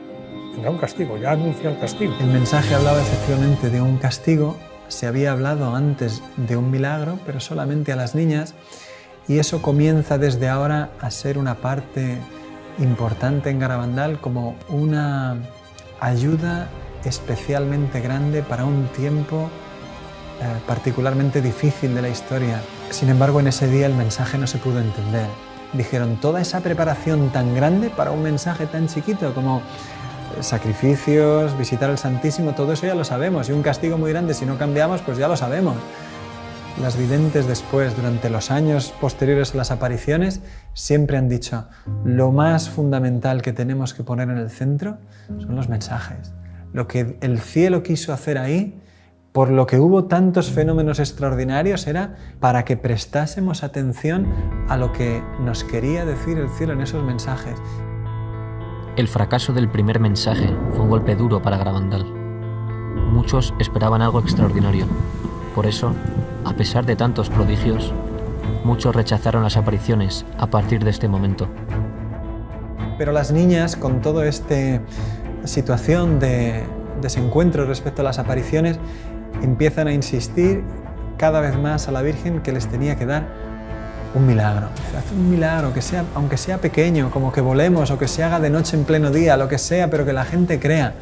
Vendrá un castigo, ya anuncia el castigo. El mensaje hablaba efectivamente de un castigo. Se había hablado antes de un milagro, pero solamente a las niñas, y eso comienza desde ahora a ser una parte importante en Garabandal, como una ayuda especialmente grande para un tiempo particularmente difícil de la historia. Sin embargo, en ese día el mensaje no se pudo entender. Dijeron, toda esa preparación tan grande para un mensaje tan chiquito como sacrificios, visitar al Santísimo, todo eso ya lo sabemos, y un castigo muy grande si no cambiamos, pues ya lo sabemos. Las videntes después, durante los años posteriores a las apariciones, siempre han dicho, lo más fundamental que tenemos que poner en el centro son los mensajes. Lo que el cielo quiso hacer ahí, por lo que hubo tantos fenómenos extraordinarios, era para que prestásemos atención a lo que nos quería decir el cielo en esos mensajes. El fracaso del primer mensaje fue un golpe duro para Garabandal. Muchos esperaban algo extraordinario. Por eso, a pesar de tantos prodigios, muchos rechazaron las apariciones a partir de este momento. Pero las niñas, con toda esta situación de desencuentro respecto a las apariciones, empiezan a insistir cada vez más a la Virgen que les tenía que dar un milagro. Haz un milagro, que sea, aunque sea pequeño, como que volemos o que se haga de noche en pleno día, lo que sea, pero que la gente crea,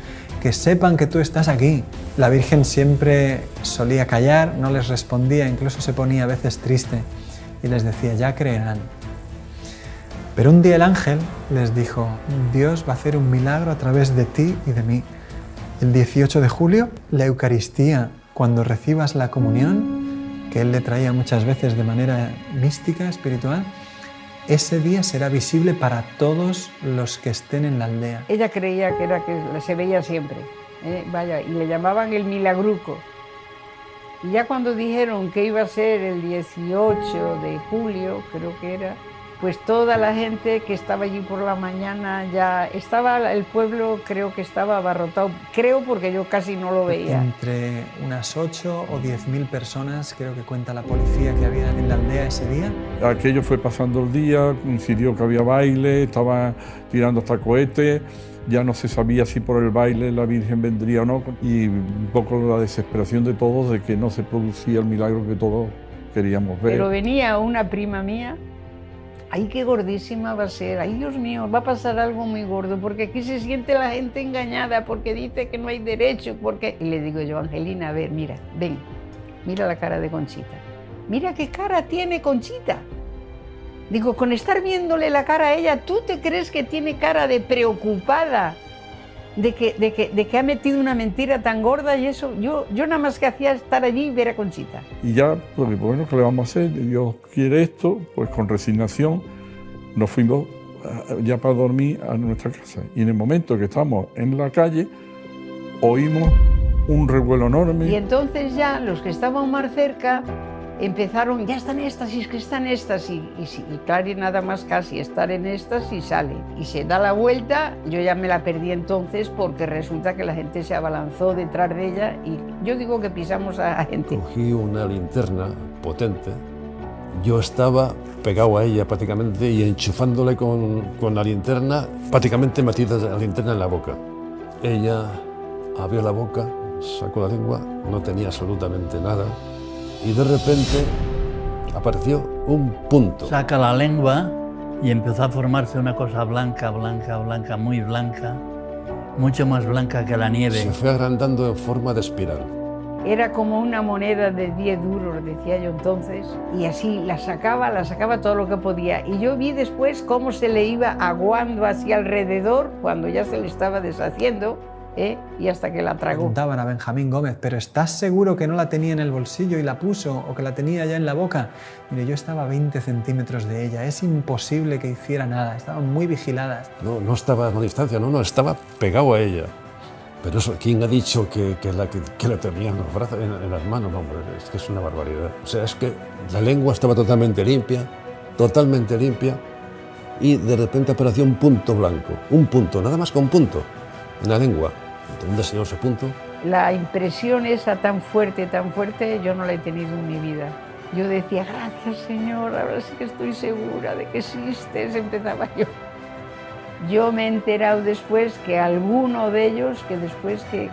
que sepan que tú estás aquí. La Virgen siempre solía callar, no les respondía, incluso se ponía a veces triste y les decía, ya creerán. Pero un día el ángel les dijo, Dios va a hacer un milagro a través de ti y de mí. El 18 de julio, la Eucaristía, cuando recibas la comunión, que él le traía muchas veces de manera mística, espiritual, ese día será visible para todos los que estén en la aldea. Ella creía que se veía siempre, vaya, y le llamaban el milagruco. Y ya cuando dijeron que iba a ser el 18 de julio, creo que era, pues toda la gente que estaba allí por la mañana ya estaba, el pueblo creo que estaba abarrotado, creo porque yo casi no lo veía. Entre unas 8 o 10.000 personas, creo que cuenta la policía, que había en la aldea ese día. Aquello fue pasando el día, coincidió que había baile, estaba tirando hasta cohetes, ya no se sabía si por el baile la Virgen vendría o no, y un poco la desesperación de todos de que no se producía el milagro que todos queríamos ver. Pero venía una prima mía, ¡ay, qué gordísima va a ser! ¡Ay, Dios mío, va a pasar algo muy gordo! Porque aquí se siente la gente engañada, porque dice que no hay derecho, porque... Y le digo yo, Angelina, a ver, mira, ven, mira la cara de Conchita. Mira qué cara tiene Conchita. Digo, con estar viéndole la cara a ella, ¿tú te crees que tiene cara de preocupada? De que ha metido una mentira tan gorda y eso, yo nada más que hacía estar allí y ver a Conchita. Y ya, pues bueno, ¿qué le vamos a hacer? Dios quiere esto, pues con resignación nos fuimos ya para dormir a nuestra casa. Y en el momento que estábamos en la calle, oímos un revuelo enorme. Y entonces ya los que estaban más cerca empezaron, ya están éxtasis, que están éxtasis, y claro, y nada más casi estar en éxtasis sale, y se da la vuelta, yo ya me la perdí entonces porque resulta que la gente se abalanzó detrás de ella y yo digo que pisamos a la gente. Cogí una linterna potente, yo estaba pegado a ella prácticamente y enchufándole con la linterna, prácticamente metida la linterna en la boca. Ella abrió la boca, sacó la lengua, no tenía absolutamente nada. Y de repente apareció un punto. Saca la lengua y empezó a formarse una cosa blanca, blanca, blanca, muy blanca, mucho más blanca que la nieve. Se fue agrandando en forma de espiral. Era como una moneda de 10 duros, decía yo entonces, y así la sacaba todo lo que podía. Y yo vi después cómo se le iba aguando hacia alrededor cuando ya se le estaba deshaciendo, y hasta que la tragó. Preguntaban a Benjamín Gómez, ¿pero estás seguro que no la tenía en el bolsillo y la puso o que la tenía ya en la boca? Mire, yo estaba a 20 centímetros de ella, es imposible que hiciera nada, estaban muy vigiladas. No estaba a una distancia, no, estaba pegado a ella. Pero eso, ¿quién ha dicho que la tenía en los brazos, en las manos? No, hombre, es que es una barbaridad. O sea, es que la lengua estaba totalmente limpia, y de repente apareció un punto blanco, un punto, nada más que un punto, en la lengua. ¿Dónde se ese punto? La impresión esa tan fuerte, yo no la he tenido en mi vida. Yo decía, gracias Señor, ahora sí que estoy segura de que existes, empezaba yo. Yo me he enterado después que alguno de ellos, que después que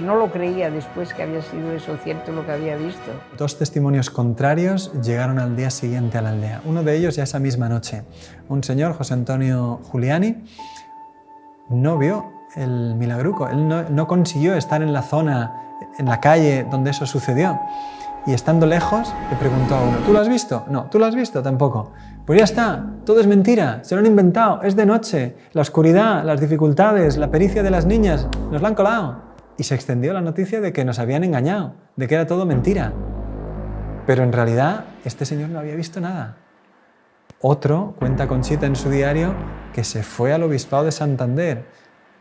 no lo creía después que había sido eso cierto lo que había visto. 2 testimonios contrarios llegaron al día siguiente a la aldea. Uno de ellos ya esa misma noche. Un señor, José Antonio Giuliani, no vio el milagruco. Él no consiguió estar en la zona, en la calle donde eso sucedió. Y estando lejos, le preguntó a uno, ¿tú lo has visto? No, ¿tú lo has visto? Tampoco. Pues ya está, todo es mentira, se lo han inventado, es de noche, la oscuridad, las dificultades, la pericia de las niñas, nos la han colado. Y se extendió la noticia de que nos habían engañado, de que era todo mentira. Pero en realidad, este señor no había visto nada. Otro, cuenta Conchita en su diario, que se fue al obispado de Santander,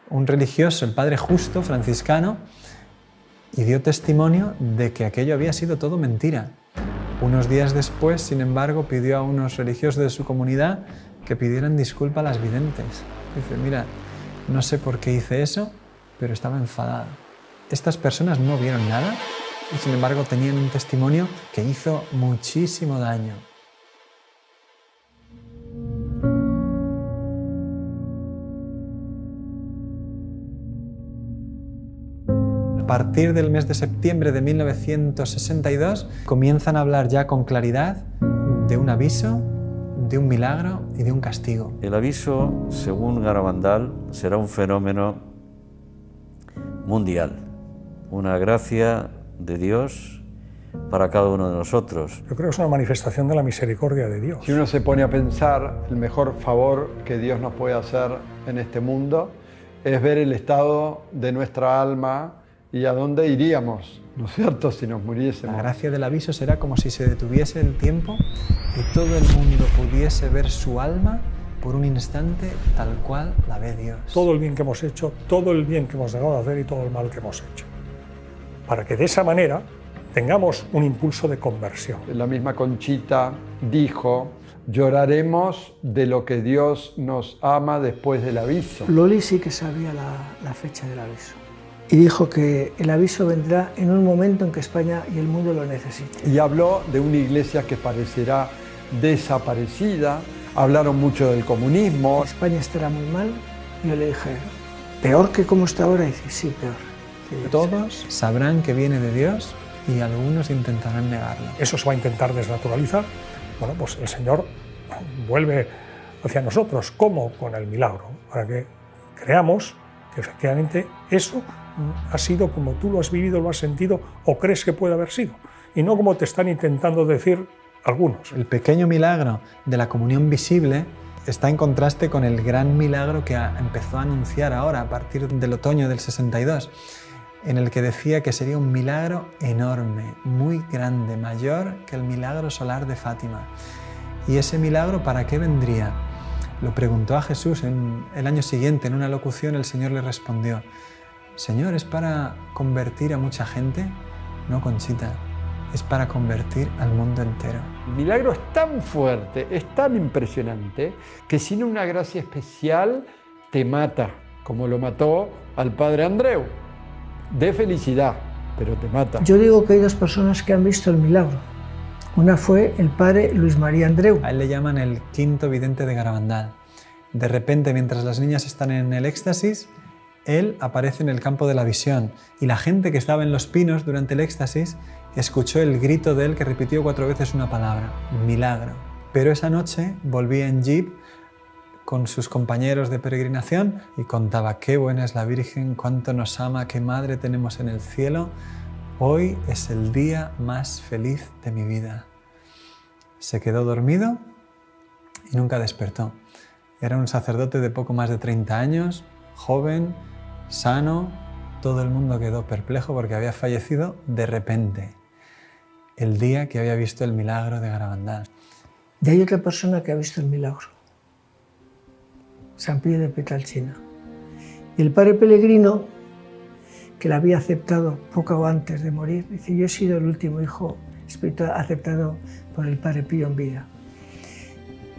un religioso, el padre Justo, franciscano, y dio testimonio de que aquello había sido todo mentira. Unos días después, sin embargo, pidió a unos religiosos de su comunidad que pidieran disculpa a las videntes. Dice, mira, no sé por qué hice eso, pero estaba enfadado. Estas personas no vieron nada y, sin embargo, tenían un testimonio que hizo muchísimo daño. A partir del mes de septiembre de 1962 comienzan a hablar ya con claridad de un aviso, de un milagro y de un castigo. El aviso, según Garabandal, será un fenómeno mundial, una gracia de Dios para cada uno de nosotros. Yo creo que es una manifestación de la misericordia de Dios. Si uno se pone a pensar, el mejor favor que Dios nos puede hacer en este mundo es ver el estado de nuestra alma y a dónde iríamos, ¿no es cierto?, si nos muriésemos. La gracia del aviso será como si se detuviese el tiempo y todo el mundo pudiese ver su alma por un instante tal cual la ve Dios. Todo el bien que hemos hecho, todo el bien que hemos dejado de hacer y todo el mal que hemos hecho. Para que de esa manera tengamos un impulso de conversión. La misma Conchita dijo, lloraremos de lo que Dios nos ama después del aviso. Loli sí que sabía la fecha del aviso. Y dijo que el aviso vendrá en un momento en que España y el mundo lo necesiten. Y habló de una iglesia que parecerá desaparecida, hablaron mucho del comunismo. España estará muy mal. Yo le dije, ¿peor que como está ahora? Y dice, sí, peor. Todos sabrán que viene de Dios y algunos intentarán negarlo. Eso se va a intentar desnaturalizar. Bueno, pues el Señor vuelve hacia nosotros. ¿Cómo? Con el milagro, para que creamos que efectivamente eso ha sido como tú lo has vivido, lo has sentido o crees que puede haber sido, y no como te están intentando decir algunos. El pequeño milagro de la comunión visible está en contraste con el gran milagro que empezó a anunciar ahora, a partir del otoño del 62, en el que decía que sería un milagro enorme, muy grande, mayor que el milagro solar de Fátima. ¿Y ese milagro para qué vendría? Lo preguntó a Jesús el año siguiente, en una locución el Señor le respondió, Señor, ¿es para convertir a mucha gente? No, Conchita, es para convertir al mundo entero. El milagro es tan fuerte, es tan impresionante, que sin una gracia especial te mata, como lo mató al padre Andreu, de felicidad, pero te mata. Yo digo que hay dos personas que han visto el milagro. Una fue el padre Luis María Andreu. A él le llaman el quinto vidente de Garabandal. De repente, mientras las niñas están en el éxtasis, él aparece en el campo de la visión y la gente que estaba en los pinos durante el éxtasis escuchó el grito de él que repitió 4 veces una palabra, milagro. Pero esa noche volvía en jeep con sus compañeros de peregrinación y contaba qué buena es la Virgen, cuánto nos ama, qué madre tenemos en el cielo. Hoy es el día más feliz de mi vida. Se quedó dormido y nunca despertó. Era un sacerdote de poco más de 30 años, joven, sano. Todo el mundo quedó perplejo porque había fallecido de repente, el día que había visto el milagro de Garabandal. Y hay otra persona que ha visto el milagro, San Pío de Pietrelcina. Y el padre Pellegrino, que la había aceptado poco antes de morir, dice, yo he sido el último hijo espiritual aceptado por el padre Pío en vida.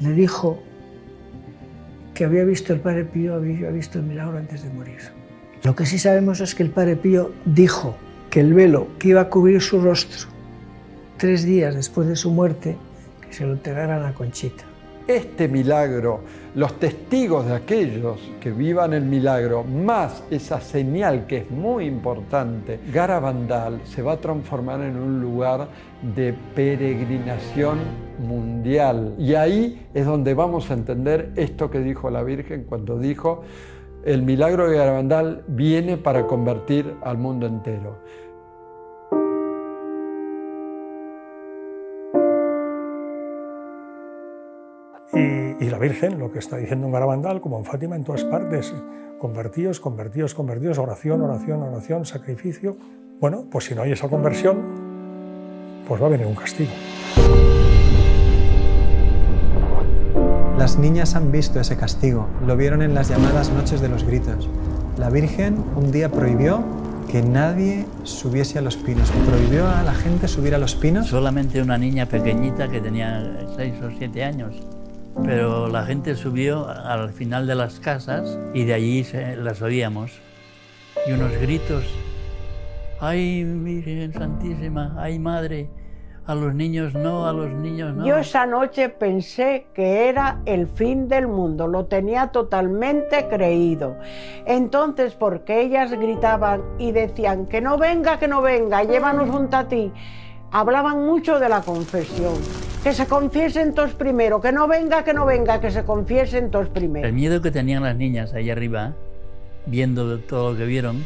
Le dijo que había visto el padre Pío, había visto el milagro antes de morir. Lo que sí sabemos es que el padre Pío dijo que el velo que iba a cubrir su rostro 3 días después de su muerte, que se lo entregaran a Conchita. Este milagro, los testigos de aquellos que vivan el milagro, más esa señal que es muy importante, Garabandal se va a transformar en un lugar de peregrinación mundial. Y ahí es donde vamos a entender esto que dijo la Virgen cuando dijo, El milagro de Garabandal viene para convertir al mundo entero. Y la Virgen, lo que está diciendo en Garabandal, como en Fátima, en todas partes, convertíos, convertíos, convertíos, oración, oración, oración, sacrificio. Bueno, pues si no hay esa conversión, pues va a venir un castigo. Las niñas han visto ese castigo, lo vieron en las llamadas Noches de los Gritos. La Virgen un día prohibió que nadie subiese a los pinos, prohibió a la gente subir a los pinos. Solamente una niña pequeñita que tenía 6 o 7 años. Pero la gente subió al final de las casas y de allí las oíamos. Y unos gritos, ¡ay, Virgen Santísima! ¡Ay, Madre! A los niños no, a los niños no. Yo esa noche pensé que era el fin del mundo, lo tenía totalmente creído. Entonces, porque ellas gritaban y decían que no venga, llévanos junto a ti, hablaban mucho de la confesión. Que se confiesen todos primero, que no venga, que se confiesen todos primero. El miedo que tenían las niñas ahí arriba, viendo todo lo que vieron,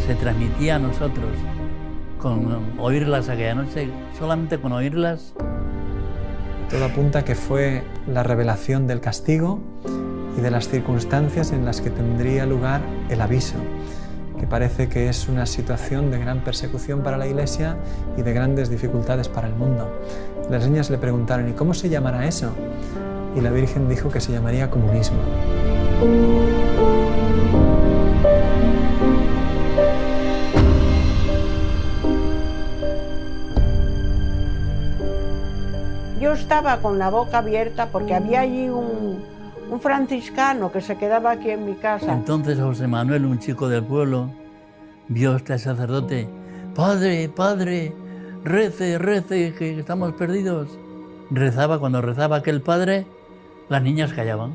se transmitía a nosotros. Con oírlas aquella noche, solamente con oírlas. Todo apunta que fue la revelación del castigo y de las circunstancias en las que tendría lugar el aviso, que parece que es una situación de gran persecución para la Iglesia y de grandes dificultades para el mundo. Las niñas le preguntaron, ¿y cómo se llamará eso? Y la Virgen dijo que se llamaría comunismo. Yo estaba con la boca abierta porque había allí un franciscano que se quedaba aquí en mi casa. Entonces José Manuel, un chico del pueblo, vio a este sacerdote. ¡Padre, padre, rece, rece, que estamos perdidos! Rezaba, cuando rezaba aquel padre, las niñas callaban.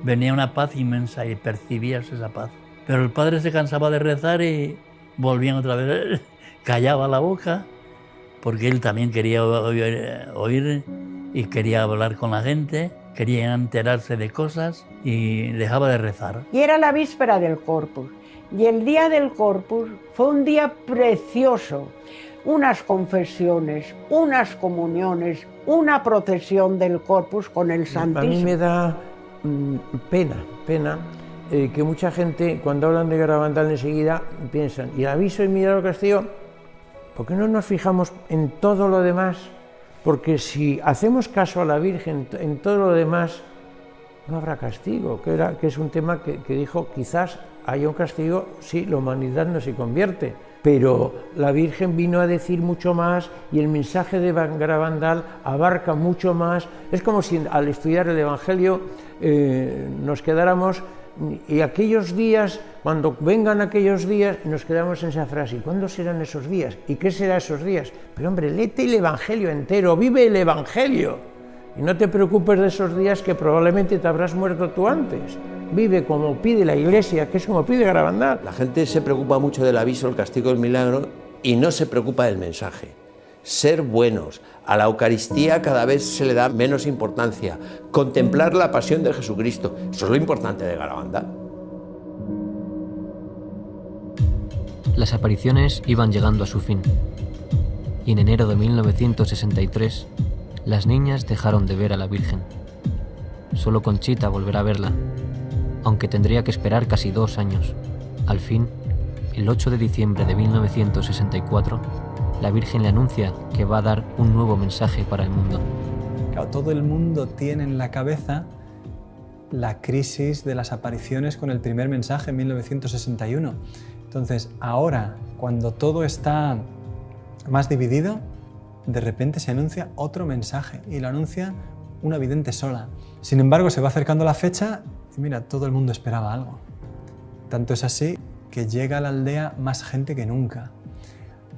Venía una paz inmensa y percibías esa paz. Pero el padre se cansaba de rezar y volvían otra vez. Callaba la boca, porque él también quería oír y quería hablar con la gente, quería enterarse de cosas y dejaba de rezar. Y era la víspera del Corpus. Y el día del Corpus fue un día precioso. Unas confesiones, unas comuniones, una procesión del Corpus con el Santísimo. A mí me da pena que mucha gente, cuando hablan de Garabandal enseguida, piensan, ¿y el aviso y milagro castigo? ¿Por qué no nos fijamos en todo lo demás? Porque si hacemos caso a la Virgen en todo lo demás, no habrá castigo, que es un tema que dijo, quizás haya un castigo si la humanidad no se convierte. Pero la Virgen vino a decir mucho más y el mensaje de Garabandal abarca mucho más. Es como si al estudiar el Evangelio nos quedáramos. Y aquellos días, cuando vengan aquellos días, nos quedamos en esa frase. ¿Y cuándo serán esos días? ¿Y qué serán esos días? Pero hombre, léete el Evangelio entero, vive el Evangelio. Y no te preocupes de esos días que probablemente te habrás muerto tú antes. Vive como pide la Iglesia, que es como pide Garabandal. La gente se preocupa mucho del aviso, el castigo, el milagro, y no se preocupa del mensaje. Ser buenos. A la Eucaristía cada vez se le da menos importancia. Contemplar la pasión de Jesucristo. Eso es lo importante de Garabandal. Las apariciones iban llegando a su fin. Y en enero de 1963, las niñas dejaron de ver a la Virgen. Solo Conchita volverá a verla, aunque tendría que esperar casi 2 años. Al fin, el 8 de diciembre de 1964, la Virgen le anuncia que va a dar un nuevo mensaje para el mundo. Claro, todo el mundo tiene en la cabeza la crisis de las apariciones con el primer mensaje en 1961. Entonces, ahora, cuando todo está más dividido, de repente se anuncia otro mensaje y lo anuncia una vidente sola. Sin embargo, se va acercando la fecha y mira, todo el mundo esperaba algo. Tanto es así que llega a la aldea más gente que nunca.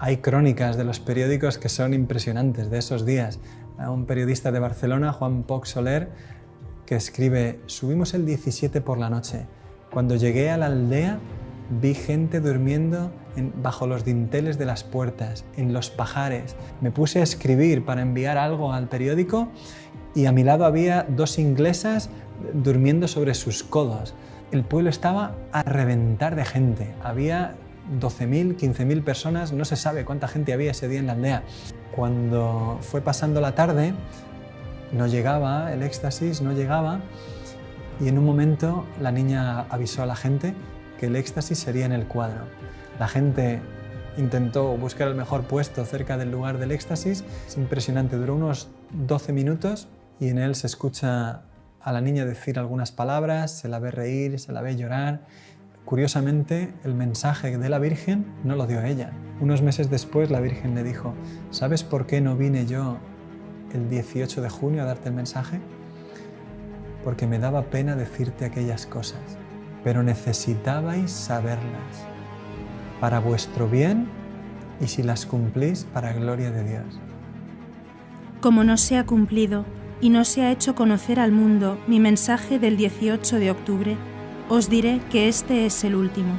Hay crónicas de los periódicos que son impresionantes de esos días. Un periodista de Barcelona, Juan Poch Soler, que escribe: subimos el 17 por la noche. Cuando llegué a la aldea vi gente durmiendo bajo los dinteles de las puertas, en los pajares. Me puse a escribir para enviar algo al periódico y a mi lado había 2 inglesas durmiendo sobre sus codos. el pueblo estaba a reventar de gente. Había 12.000, 15.000 personas, no se sabe cuánta gente había ese día en la aldea. Cuando fue pasando la tarde, no llegaba el éxtasis, no llegaba, y en un momento la niña avisó a la gente que el éxtasis sería en el cuadro. La gente intentó buscar el mejor puesto cerca del lugar del éxtasis. Es impresionante, duró unos 12 minutos y en él se escucha a la niña decir algunas palabras, se la ve reír, se la ve llorar. Curiosamente, el mensaje de la Virgen no lo dio ella. Unos meses después la Virgen le dijo: ¿sabes por qué no vine yo el 18 de junio a darte el mensaje? Porque me daba pena decirte aquellas cosas, pero necesitabais saberlas para vuestro bien y si las cumplís para gloria de Dios. Como no se ha cumplido y no se ha hecho conocer al mundo mi mensaje del 18 de octubre, os diré que este es el último.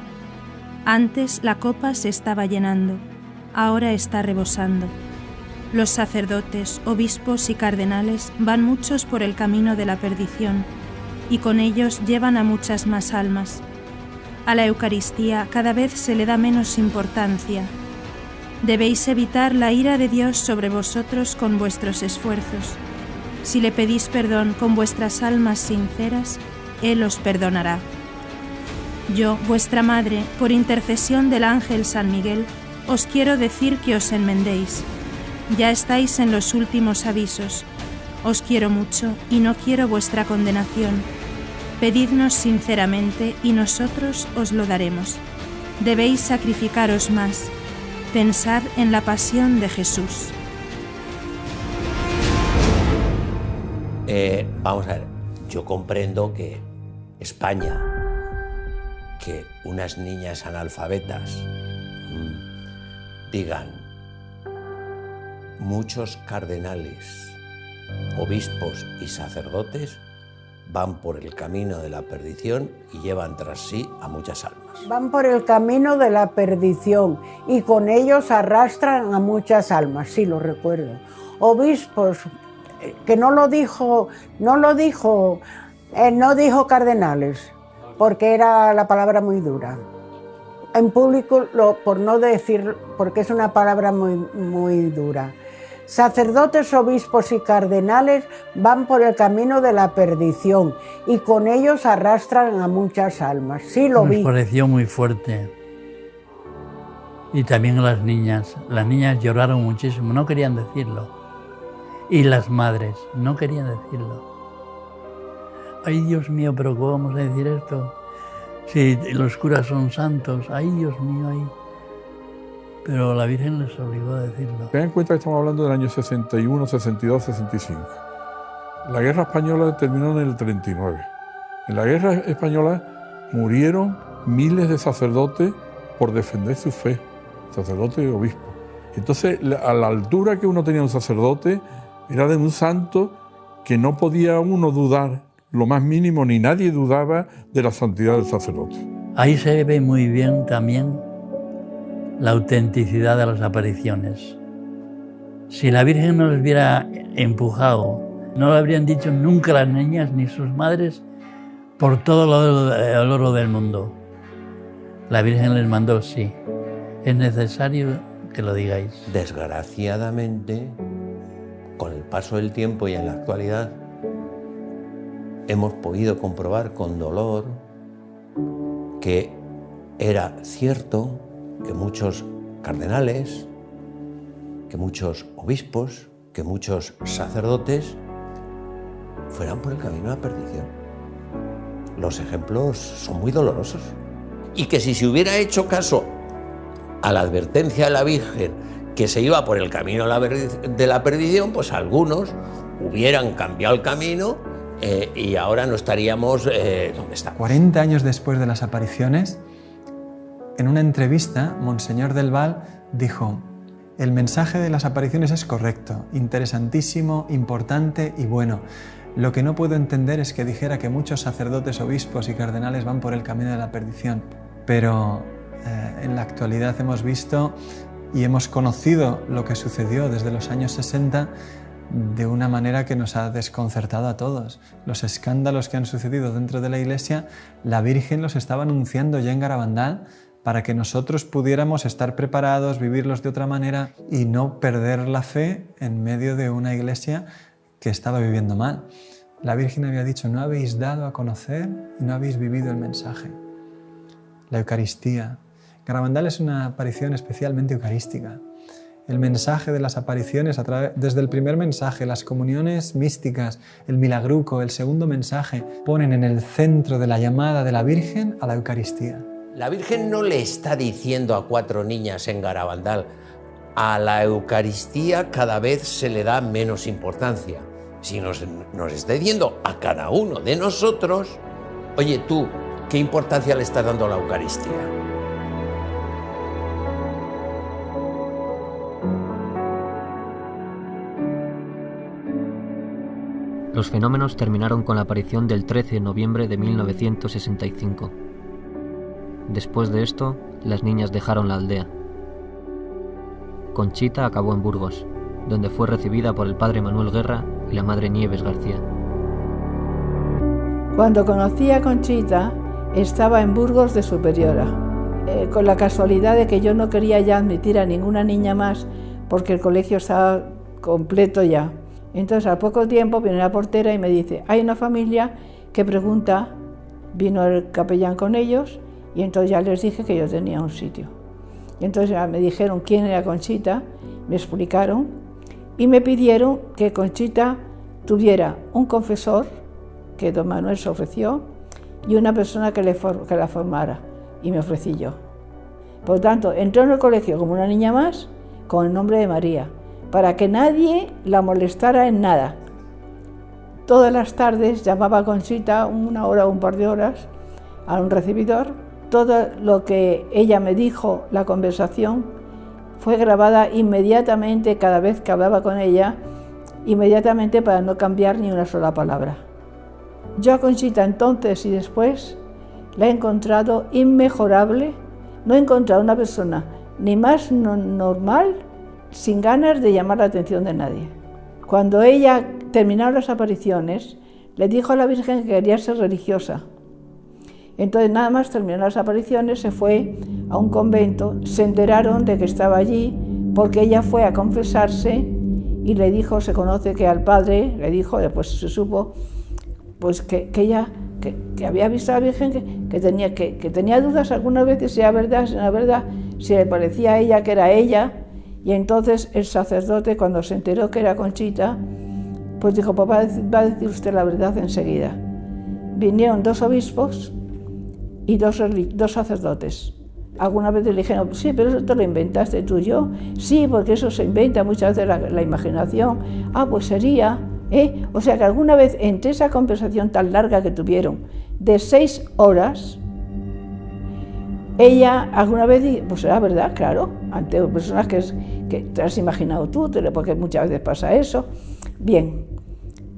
Antes la copa se estaba llenando, ahora está rebosando. Los sacerdotes, obispos y cardenales van muchos por el camino de la perdición, y con ellos llevan a muchas más almas. A la Eucaristía cada vez se le da menos importancia. Debéis evitar la ira de Dios sobre vosotros con vuestros esfuerzos. Si le pedís perdón con vuestras almas sinceras, Él os perdonará. Yo, vuestra madre, por intercesión del ángel San Miguel, os quiero decir que os enmendéis. Ya estáis en los últimos avisos. Os quiero mucho y no quiero vuestra condenación. Pedidnos sinceramente y nosotros os lo daremos. Debéis sacrificaros más. Pensad en la pasión de Jesús. Vamos a ver, yo comprendo que España, que unas niñas analfabetas digan muchos cardenales, obispos y sacerdotes van por el camino de la perdición y llevan tras sí a muchas almas. Van por el camino de la perdición y con ellos arrastran a muchas almas, sí, lo recuerdo. Obispos, que no dijo cardenales, porque era la palabra muy dura. En público, por no decir, porque es una palabra muy dura. Sacerdotes, obispos y cardenales van por el camino de la perdición y con ellos arrastran a muchas almas. Sí, lo vi. Nos pareció muy fuerte. Y también las niñas lloraron muchísimo, no querían decirlo. Y las madres no querían decirlo. Ay, Dios mío, pero ¿cómo vamos a decir esto? Si los curas son santos, ay, Dios mío, ay. Pero la Virgen les obligó a decirlo. Ten en cuenta que estamos hablando del año 61, 62, 65. La guerra española terminó en el 39. En la guerra española murieron miles de sacerdotes por defender su fe, sacerdotes y obispos. Entonces, a la altura que uno tenía un sacerdote, era de un santo que no podía uno dudar lo más mínimo, ni nadie dudaba de la santidad del sacerdote. Ahí se ve muy bien también la autenticidad de las apariciones. Si la Virgen no les hubiera empujado, no lo habrían dicho nunca las niñas ni sus madres por todo el oro del mundo. La Virgen les mandó, sí, es necesario que lo digáis. Desgraciadamente, con el paso del tiempo y en la actualidad, hemos podido comprobar con dolor que era cierto que muchos cardenales, que muchos obispos, que muchos sacerdotes fueran por el camino de la perdición. Los ejemplos son muy dolorosos. Y que si se hubiera hecho caso a la advertencia de la Virgen que se iba por el camino de la perdición, pues algunos hubieran cambiado el camino y ahora no estaríamos donde estamos. 40 años después de las apariciones, en una entrevista, Monseñor del Val dijo: el mensaje de las apariciones es correcto, interesantísimo, importante y bueno. Lo que no puedo entender es que dijera que muchos sacerdotes, obispos y cardenales van por el camino de la perdición. Pero en la actualidad hemos visto y hemos conocido lo que sucedió desde los años 60 de una manera que nos ha desconcertado a todos. Los escándalos que han sucedido dentro de la Iglesia, la Virgen los estaba anunciando ya en Garabandal para que nosotros pudiéramos estar preparados, vivirlos de otra manera y no perder la fe en medio de una Iglesia que estaba viviendo mal. La Virgen había dicho: no habéis dado a conocer y no habéis vivido el mensaje. La Eucaristía. Garabandal es una aparición especialmente eucarística. El mensaje de las apariciones, desde el primer mensaje, las comuniones místicas, el milagruco, el segundo mensaje, ponen en el centro de la llamada de la Virgen a la Eucaristía. La Virgen no le está diciendo a 4 niñas en Garabandal: a la Eucaristía cada vez se le da menos importancia, sino nos está diciendo a cada uno de nosotros: oye, tú, ¿qué importancia le estás dando a la Eucaristía? Los fenómenos terminaron con la aparición del 13 de noviembre de 1965. Después de esto, las niñas dejaron la aldea. Conchita acabó en Burgos, donde fue recibida por el padre Manuel Guerra y la madre Nieves García. Cuando conocí a Conchita, estaba en Burgos de superiora, con la casualidad de que yo no quería ya admitir a ninguna niña más porque el colegio estaba completo ya. Entonces, al poco tiempo viene la portera y me dice: hay una familia que pregunta. Vino el capellán con ellos y entonces ya les dije que yo tenía un sitio. Y entonces ya me dijeron quién era Conchita, me explicaron y me pidieron que Conchita tuviera un confesor, que don Manuel se ofreció, y una persona que la formara, y me ofrecí yo. Por lo tanto, entró en el colegio como una niña más, con el nombre de María, para que nadie la molestara en nada. Todas las tardes llamaba a Conchita 1 hora o un par de horas a un recibidor. Todo lo que ella me dijo, la conversación, fue grabada inmediatamente cada vez que hablaba con ella, inmediatamente para no cambiar ni una sola palabra. Yo a Conchita entonces y después la he encontrado inmejorable. No he encontrado una persona ni más normal, sin ganas de llamar la atención de nadie. Cuando ella terminó las apariciones, le dijo a la Virgen que quería ser religiosa. Entonces, nada más terminó las apariciones, se fue a un convento, se enteraron de que estaba allí, porque ella fue a confesarse y le dijo, se conoce que al padre, le dijo, después se supo, pues que ella que había visto a la Virgen, que tenía dudas algunas veces si era verdad, si no era verdad, si le parecía a ella que era ella. Y entonces el sacerdote, cuando se enteró que era Conchita, pues dijo: papá, va a decir usted la verdad enseguida. Vinieron 2 obispos y 2 sacerdotes. Algunas veces le dijeron: sí, pero eso te lo inventaste tú y yo. Sí, porque eso se inventa muchas veces la imaginación. Ah, pues sería, O sea que alguna vez, entre esa conversación tan larga que tuvieron, de 6 horas, ella alguna vez, pues era verdad, claro, ante personas que te has imaginado tú, porque muchas veces pasa eso. Bien,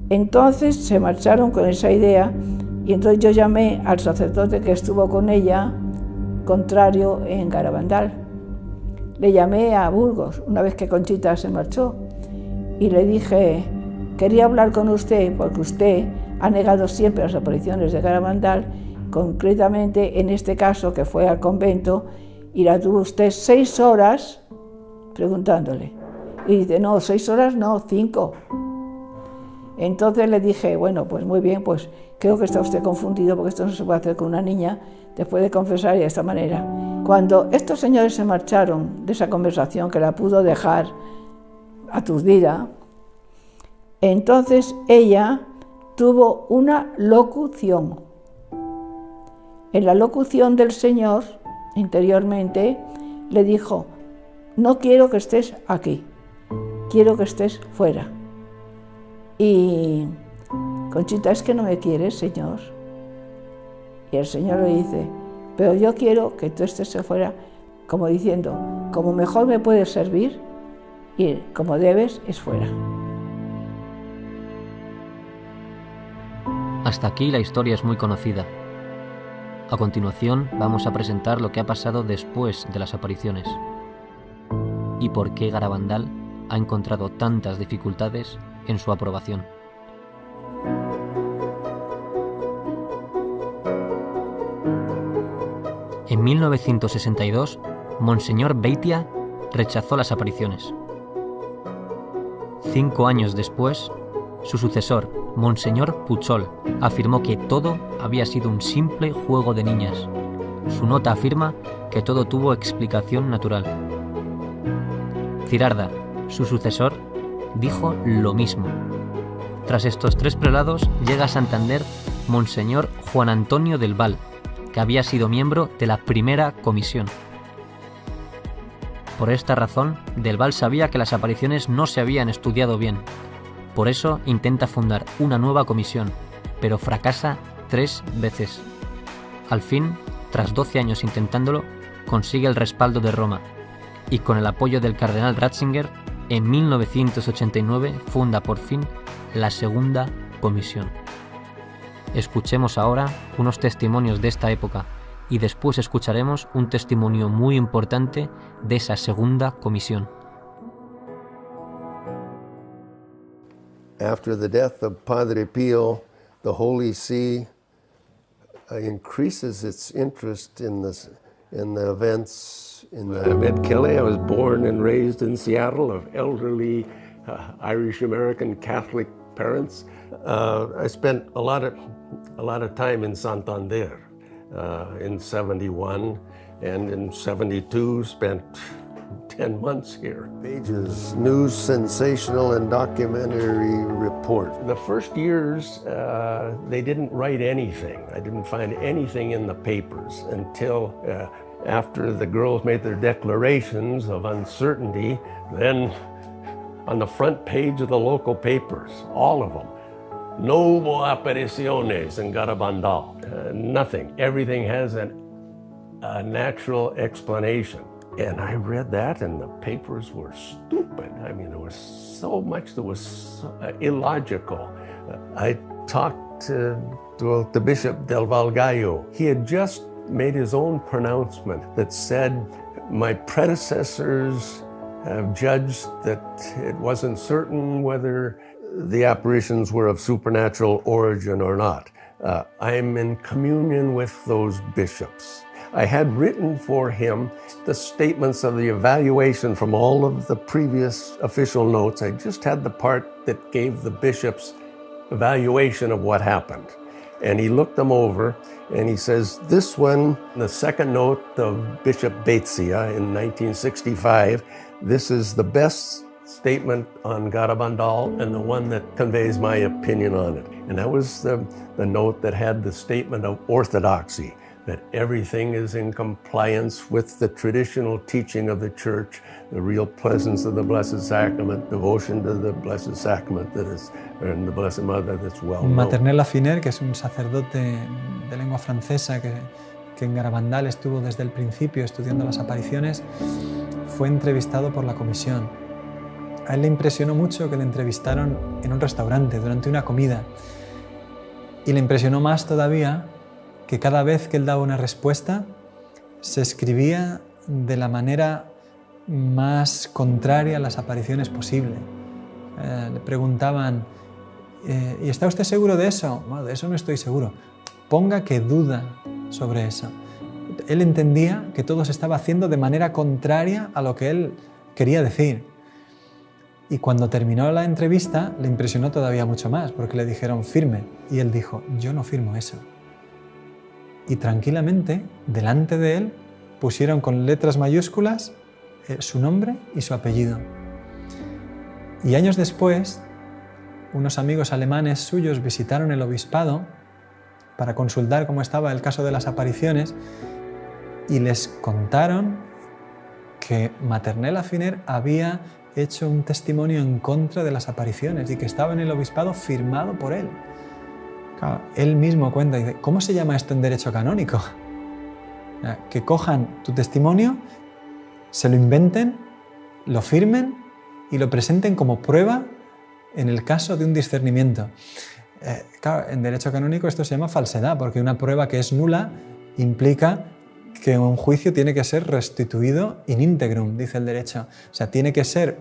entonces se marcharon con esa idea y entonces yo llamé al sacerdote que estuvo con ella, contrario, en Garabandal. Le llamé a Burgos, una vez que Conchita se marchó, y le dije: quería hablar con usted porque usted ha negado siempre las apariciones de Garabandal, concretamente en este caso que fue al convento, y la tuvo usted 6 horas preguntándole. Y dice: no, 6 horas no, 5. Entonces le dije: bueno, pues muy bien, pues creo que está usted confundido porque esto no se puede hacer con una niña después de confesar y de esta manera. Cuando estos señores se marcharon de esa conversación, que la pudo dejar aturdida, entonces ella tuvo una locución. En la locución del Señor, interiormente, le dijo: no quiero que estés aquí, quiero que estés fuera. Y Conchita: es que no me quieres, Señor. Y el Señor le dice: pero yo quiero que tú estés fuera, como diciendo, como mejor me puedes servir y como debes es fuera. Hasta aquí la historia es muy conocida. A continuación vamos a presentar lo que ha pasado después de las apariciones y por qué Garabandal ha encontrado tantas dificultades en su aprobación. En 1962, Monseñor Beitia rechazó las apariciones. 5 años después, su sucesor, Monseñor Puchol, afirmó que todo había sido un simple juego de niñas. Su nota afirma que todo tuvo explicación natural. Cirarda, su sucesor, dijo lo mismo. Tras estos 3 prelados, llega a Santander Monseñor Juan Antonio del Val, que había sido miembro de la primera comisión. Por esta razón, Del Val sabía que las apariciones no se habían estudiado bien. Por eso intenta fundar una nueva comisión, pero fracasa 3 veces. Al fin, tras 12 años intentándolo, consigue el respaldo de Roma y con el apoyo del cardenal Ratzinger, en 1989 funda por fin la segunda comisión. Escuchemos ahora unos testimonios de esta época y después escucharemos un testimonio muy importante de esa segunda comisión. After the death of Padre Pio, the Holy See increases its interest in the events in the... I'm Ed Kelly. I was born and raised in Seattle of elderly Irish-American Catholic parents. I spent a lot of time in Santander in 71, and in 72 spent 10 months here. Pages, news, sensational, and documentary report. The first years, they didn't write anything. I didn't find anything in the papers until after the girls made their declarations of uncertainty. Then on the front page of the local papers, all of them, no hubo apariciones en Garabandal. Nothing. Everything has a natural explanation. And I read that, and the papers were stupid. I mean, there was so much that was illogical. I talked to the Bishop del Val Gallo. He had just made his own pronouncement that said, my predecessors have judged that it wasn't certain whether the apparitions were of supernatural origin or not. I'm in communion with those bishops. I had written for him the statements of the evaluation from all of the previous official notes. I just had the part that gave the bishop's evaluation of what happened. And he looked them over and he says, this one, the second note of Bishop Baetzia in 1965, this is the best statement on Garabandal and the one that conveys my opinion on it. And that was the note that had the statement of orthodoxy, that everything is in compliance with the traditional teaching of the Church, the real presence of the Blessed Sacrament, devotion to the Blessed Sacrament that is, and the Blessed Mother that's well known. Maternelle Laffiner, que es un sacerdote de lengua francesa que en Garabandal estuvo desde el principio estudiando las apariciones, fue entrevistado por la comisión. A él le impresionó mucho que le entrevistaron en un restaurante durante una comida. Y le impresionó más todavía que cada vez que él daba una respuesta se escribía de la manera más contraria a las apariciones posible. Le preguntaban, ¿y está usted seguro de eso? Bueno, de eso no estoy seguro. Ponga que duda sobre eso. Él entendía que todo se estaba haciendo de manera contraria a lo que él quería decir. Y cuando terminó la entrevista le impresionó todavía mucho más, porque le dijeron firme. Y él dijo, yo no firmo eso. Y tranquilamente, delante de él, pusieron con letras mayúsculas su nombre y su apellido. Y años después, unos amigos alemanes suyos visitaron el obispado para consultar cómo estaba el caso de las apariciones y les contaron que Maternelle Laffiner había hecho un testimonio en contra de las apariciones y que estaba en el obispado firmado por él. Claro, él mismo cuenta y dice, ¿cómo se llama esto en derecho canónico? Que cojan tu testimonio, se lo inventen, lo firmen y lo presenten como prueba en el caso de un discernimiento. Claro, en derecho canónico esto se llama falsedad, porque una prueba que es nula implica que un juicio tiene que ser restituido in integrum, dice el derecho. O sea, tiene que ser,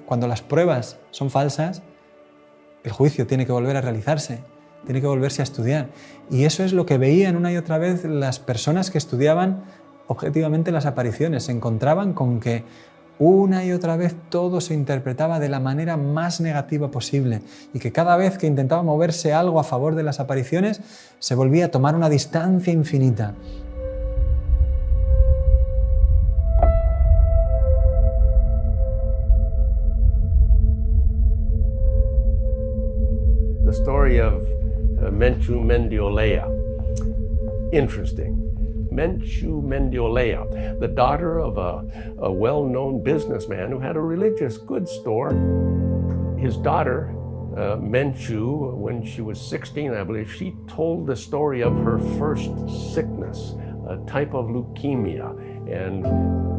cuando las pruebas son falsas, el juicio tiene que volver a realizarse, tiene que volverse a estudiar. Y eso es lo que veían una y otra vez las personas que estudiaban objetivamente las apariciones. Se encontraban con que una y otra vez todo se interpretaba de la manera más negativa posible y que cada vez que intentaba moverse algo a favor de las apariciones se volvía a tomar una distancia infinita. The story of Menchu Mendiolea. Interesting. Menchu Mendiolea, the daughter of a well-known businessman who had a religious goods store. His daughter, Menchu, when she was 16, I believe, she told the story of her first sickness, a type of leukemia, and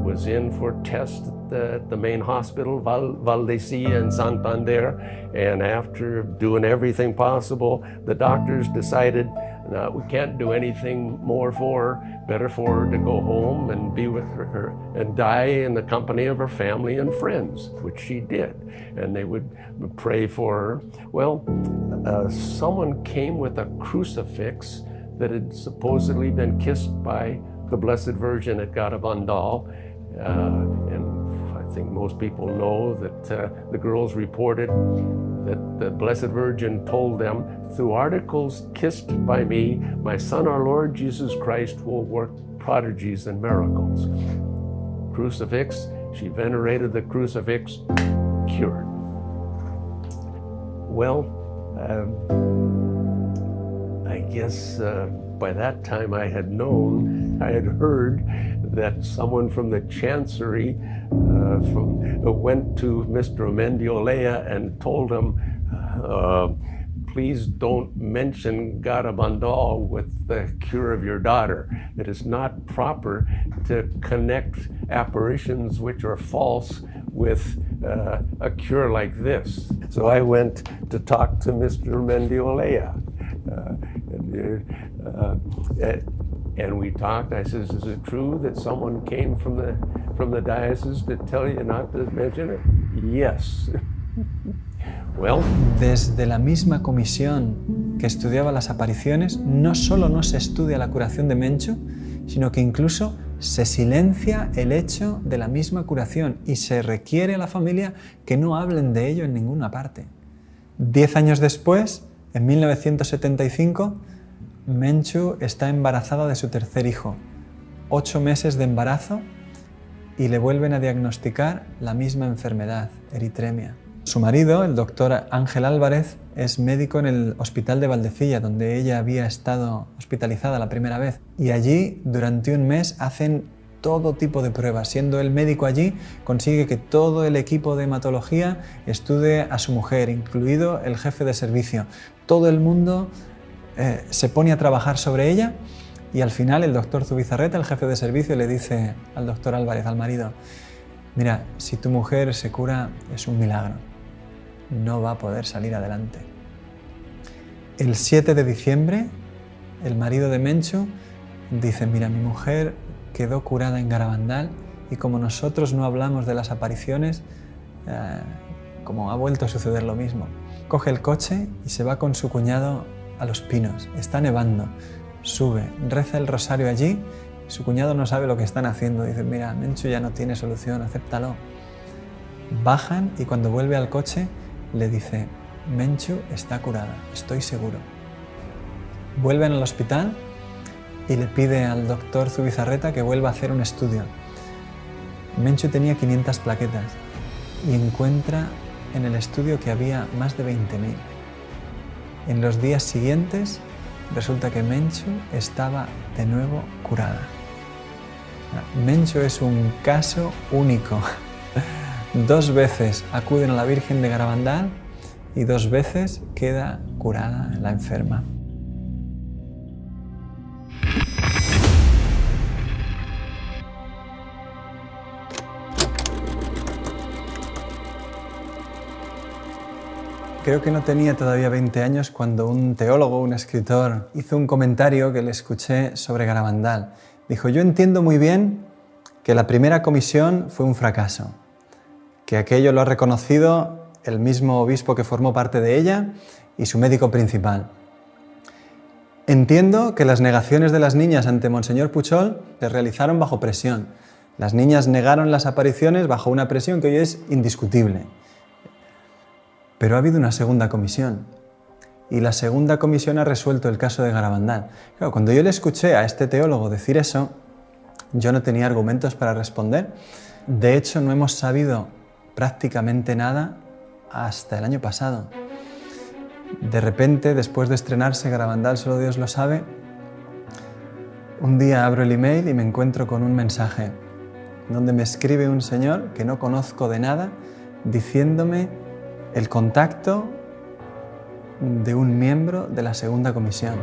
was in for tests at the main hospital, Valdecilla in Santander, and after doing everything possible, the doctors decided, no, we can't do anything more for her, better for her to go home and be with her and die in the company of her family and friends, which she did. And they would pray for her. Well, someone came with a crucifix that had supposedly been kissed by the Blessed Virgin at Garabandal. And I think most people know that the girls reported that the Blessed Virgin told them, through articles kissed by me, my Son, our Lord Jesus Christ, will work prodigies and miracles. Crucifix, she venerated the crucifix, cured. Well, I guess by that time I had heard that someone from the Chancery went to Mr. Mendiolea and told him, please don't mention Garabandal with the cure of your daughter. It is not proper to connect apparitions which are false with a cure like this. So I went to talk to Mr. Mendiolea. And we talked. I says, is it true that someone came from the diocese to tell you not to mention it? Yes. Well. Desde la misma comisión que estudiaba las apariciones, no solo no se estudia la curación de Menchu, sino que incluso se silencia el hecho de la misma curación y se requiere a la familia que no hablen de ello en ninguna parte. 10 años después, en 1975, Menchu está embarazada de su tercer hijo, 8 meses de embarazo, y le vuelven a diagnosticar la misma enfermedad, eritremia. Su marido, el doctor Ángel Álvarez, es médico en el hospital de Valdecilla, donde ella había estado hospitalizada la primera vez. Y allí, durante un mes, hacen todo tipo de pruebas. Siendo el médico allí, consigue que todo el equipo de hematología estudie a su mujer, incluido el jefe de servicio. Todo el mundo se pone a trabajar sobre ella y al final el doctor Zubizarreta, el jefe de servicio, le dice al doctor Álvarez, al marido, mira, si tu mujer se cura es un milagro, no va a poder salir adelante. El 7 de diciembre, el marido de Menchu dice, mira, mi mujer quedó curada en Garabandal y como nosotros no hablamos de las apariciones, como ha vuelto a suceder lo mismo. Coge el coche y se va con su cuñado a Los Pinos. Está nevando, sube, reza el rosario allí. Su cuñado no sabe lo que están haciendo. Dice, mira, Menchu ya no tiene solución, acéptalo. Bajan y cuando vuelve al coche le dice, Menchu está curada, estoy seguro. Vuelven al hospital y le pide al doctor Zubizarreta que vuelva a hacer un estudio. Menchu tenía 500 plaquetas y encuentra en el estudio que había más de 20.000. En los días siguientes resulta que Menchu estaba de nuevo curada. Menchu es un caso único. 2 veces acuden a la Virgen de Garabandal y 2 veces queda curada la enferma. Creo que no tenía todavía 20 años cuando un teólogo, un escritor, hizo un comentario que le escuché sobre Garabandal. Dijo, yo entiendo muy bien que la primera comisión fue un fracaso, que aquello lo ha reconocido el mismo obispo que formó parte de ella y su médico principal. Entiendo que las negaciones de las niñas ante Monseñor Puchol se realizaron bajo presión. Las niñas negaron las apariciones bajo una presión que hoy es indiscutible. Pero ha habido una segunda comisión. Y la segunda comisión ha resuelto el caso de Garabandal. Claro, cuando yo le escuché a este teólogo decir eso, yo no tenía argumentos para responder. De hecho, no hemos sabido prácticamente nada hasta el año pasado. De repente, después de estrenarse Garabandal, solo Dios lo sabe, un día abro el email y me encuentro con un mensaje donde me escribe un señor que no conozco de nada, diciéndome el contacto de un miembro de la segunda comisión.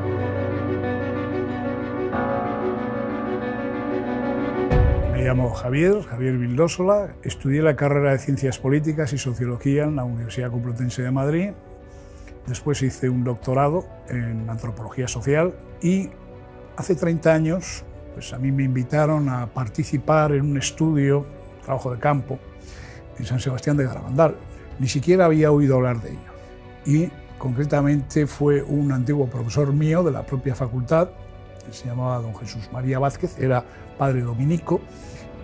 Me llamo Javier Vildósola, estudié la carrera de Ciencias Políticas y Sociología en la Universidad Complutense de Madrid. Después hice un doctorado en Antropología Social y hace 30 años pues a mí me invitaron a participar en un estudio, trabajo de campo, en San Sebastián de Garabandal. Ni siquiera había oído hablar de ello. Y concretamente fue un antiguo profesor mío de la propia facultad, que se llamaba don Jesús María Vázquez, era padre dominico,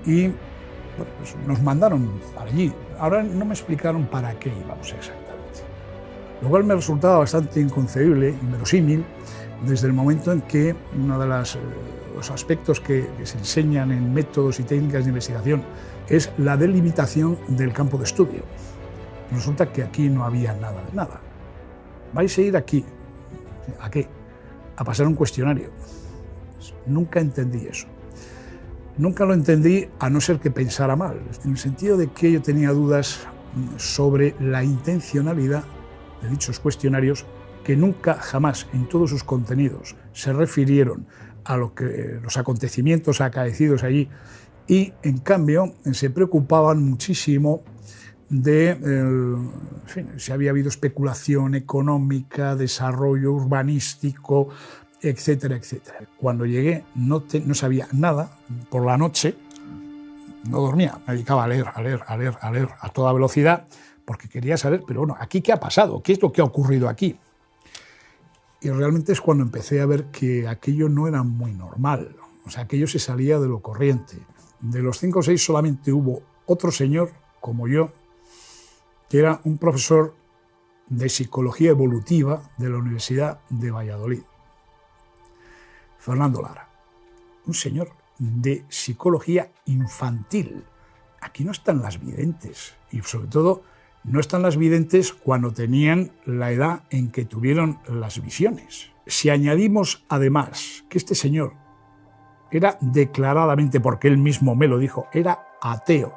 y bueno, pues nos mandaron para allí. Ahora no me explicaron para qué íbamos exactamente. Lo cual me resultaba bastante inconcebible y verosímil desde el momento en que uno de los aspectos que se enseñan en métodos y técnicas de investigación es la delimitación del campo de estudio. Resulta que aquí no había nada de nada. ¿Vais a ir aquí? ¿A qué? A pasar un cuestionario. Nunca entendí eso. Nunca lo entendí a no ser que pensara mal, en el sentido de que yo tenía dudas sobre la intencionalidad de dichos cuestionarios que nunca, jamás, en todos sus contenidos, se refirieron a los acontecimientos acaecidos allí y, en cambio, se preocupaban muchísimo de si había habido especulación económica, desarrollo urbanístico, etcétera, etcétera. Cuando llegué no sabía nada. Por la noche no dormía, me dedicaba a leer a toda velocidad porque quería saber, pero bueno, ¿aquí qué ha pasado? ¿Qué es lo que ha ocurrido aquí? Y realmente es cuando empecé a ver que aquello no era muy normal, o sea, aquello se salía de lo corriente. De los 5 o 6 solamente hubo otro señor, como yo, que era un profesor de psicología evolutiva de la Universidad de Valladolid, Fernando Lara, un señor de psicología infantil. Aquí no están las videntes, y sobre todo no están las videntes cuando tenían la edad en que tuvieron las visiones. Si añadimos además que este señor era declaradamente, porque él mismo me lo dijo, era ateo,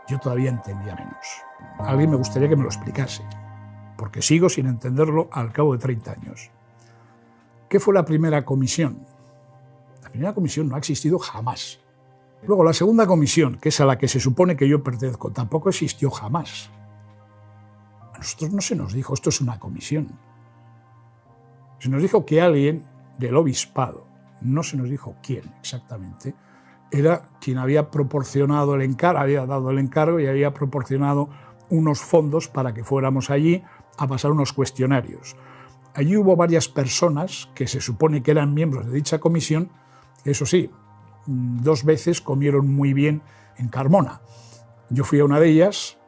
yo todavía entendía menos. Alguien me gustaría que me lo explicase, porque sigo sin entenderlo al cabo de 30 años. ¿Qué fue la primera comisión? La primera comisión no ha existido jamás. Luego, la segunda comisión, que es a la que se supone que yo pertenezco, tampoco existió jamás. A nosotros no se nos dijo, esto es una comisión. Se nos dijo que alguien del obispado, no se nos dijo quién exactamente, era quien había proporcionado el encargo, había dado el encargo y había proporcionado unos fondos para que fuéramos allí a pasar unos cuestionarios. Allí hubo varias personas que se supone que eran miembros de dicha comisión, eso sí, 2 veces comieron muy bien en Carmona. Yo fui a una de ellas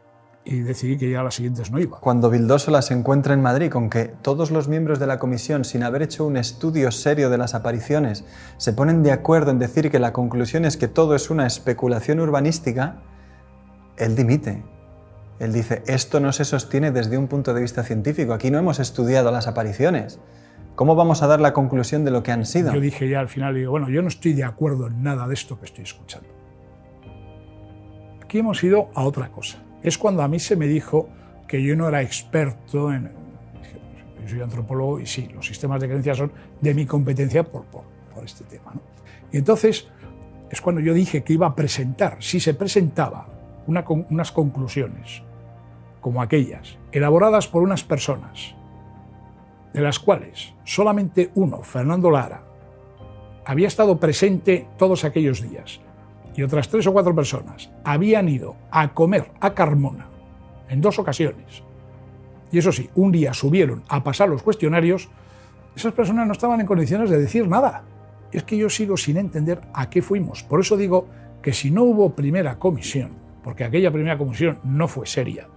y decidí que ya a las siguientes no iba. Cuando Vildósola se encuentra en Madrid con que todos los miembros de la comisión, sin haber hecho un estudio serio de las apariciones, se ponen de acuerdo en decir que la conclusión es que todo es una especulación urbanística, él dimite. Él dice, esto no se sostiene desde un punto de vista científico, aquí no hemos estudiado las apariciones. ¿Cómo vamos a dar la conclusión de lo que han sido? Yo dije ya al final, digo, bueno, yo no estoy de acuerdo en nada de esto que estoy escuchando. Aquí hemos ido a otra cosa. Es cuando a mí se me dijo que yo no era experto en... Yo soy antropólogo y sí, los sistemas de creencias son de mi competencia por este tema, ¿no? Y entonces es cuando yo dije que iba a presentar, si se presentaba unas conclusiones como aquellas, elaboradas por unas personas, de las cuales solamente uno, Fernando Lara, había estado presente todos aquellos días, y otras 3 o 4 personas habían ido a comer a Carmona en 2 ocasiones y eso sí, un día subieron a pasar los cuestionarios, esas personas no estaban en condiciones de decir nada. Es que yo sigo sin entender a qué fuimos. Por eso digo que si no hubo primera comisión, porque aquella primera comisión no fue seria,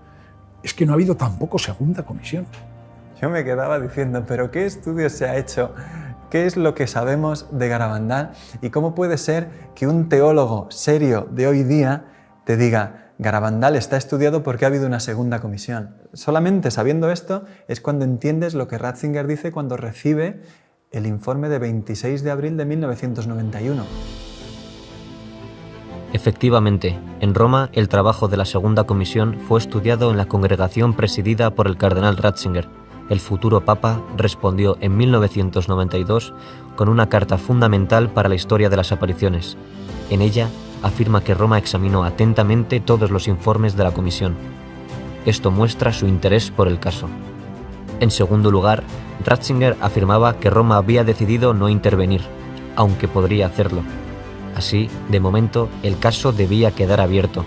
es que no ha habido tampoco segunda comisión. Yo me quedaba diciendo, ¿pero qué estudio se ha hecho? ¿Qué es lo que sabemos de Garabandal? ¿Y cómo puede ser que un teólogo serio de hoy día te diga, Garabandal está estudiado porque ha habido una segunda comisión? Solamente sabiendo esto es cuando entiendes lo que Ratzinger dice cuando recibe el informe de 26 de abril de 1991. Efectivamente, en Roma el trabajo de la segunda comisión fue estudiado en la congregación presidida por el cardenal Ratzinger. El futuro papa respondió en 1992 con una carta fundamental para la historia de las apariciones. En ella afirma que Roma examinó atentamente todos los informes de la comisión. Esto muestra su interés por el caso. En segundo lugar, Ratzinger afirmaba que Roma había decidido no intervenir, aunque podría hacerlo. Así, de momento, el caso debía quedar abierto.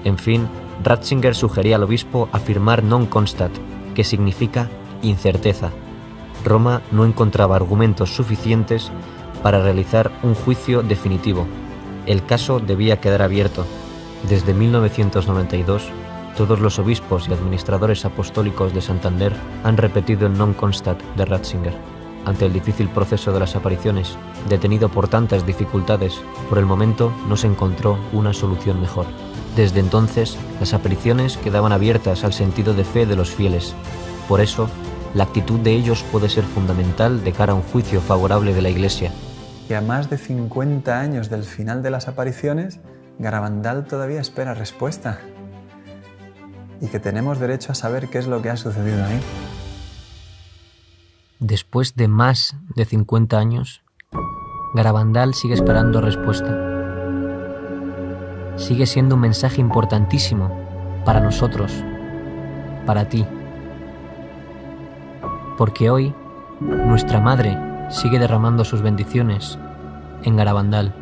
En fin, Ratzinger sugería al obispo afirmar non constat, que significa incerteza. Roma no encontraba argumentos suficientes para realizar un juicio definitivo. El caso debía quedar abierto. Desde 1992, todos los obispos y administradores apostólicos de Santander han repetido el non constat de Ratzinger. Ante el difícil proceso de las apariciones, detenido por tantas dificultades, por el momento no se encontró una solución mejor. Desde entonces, las apariciones quedaban abiertas al sentido de fe de los fieles. Por eso, la actitud de ellos puede ser fundamental de cara a un juicio favorable de la Iglesia. Y a más de 50 años del final de las apariciones, Garabandal todavía espera respuesta. Y que tenemos derecho a saber qué es lo que ha sucedido ahí. Después de más de 50 años, Garabandal sigue esperando respuesta. Sigue siendo un mensaje importantísimo para nosotros, para ti. Porque hoy, nuestra Madre sigue derramando sus bendiciones en Garabandal.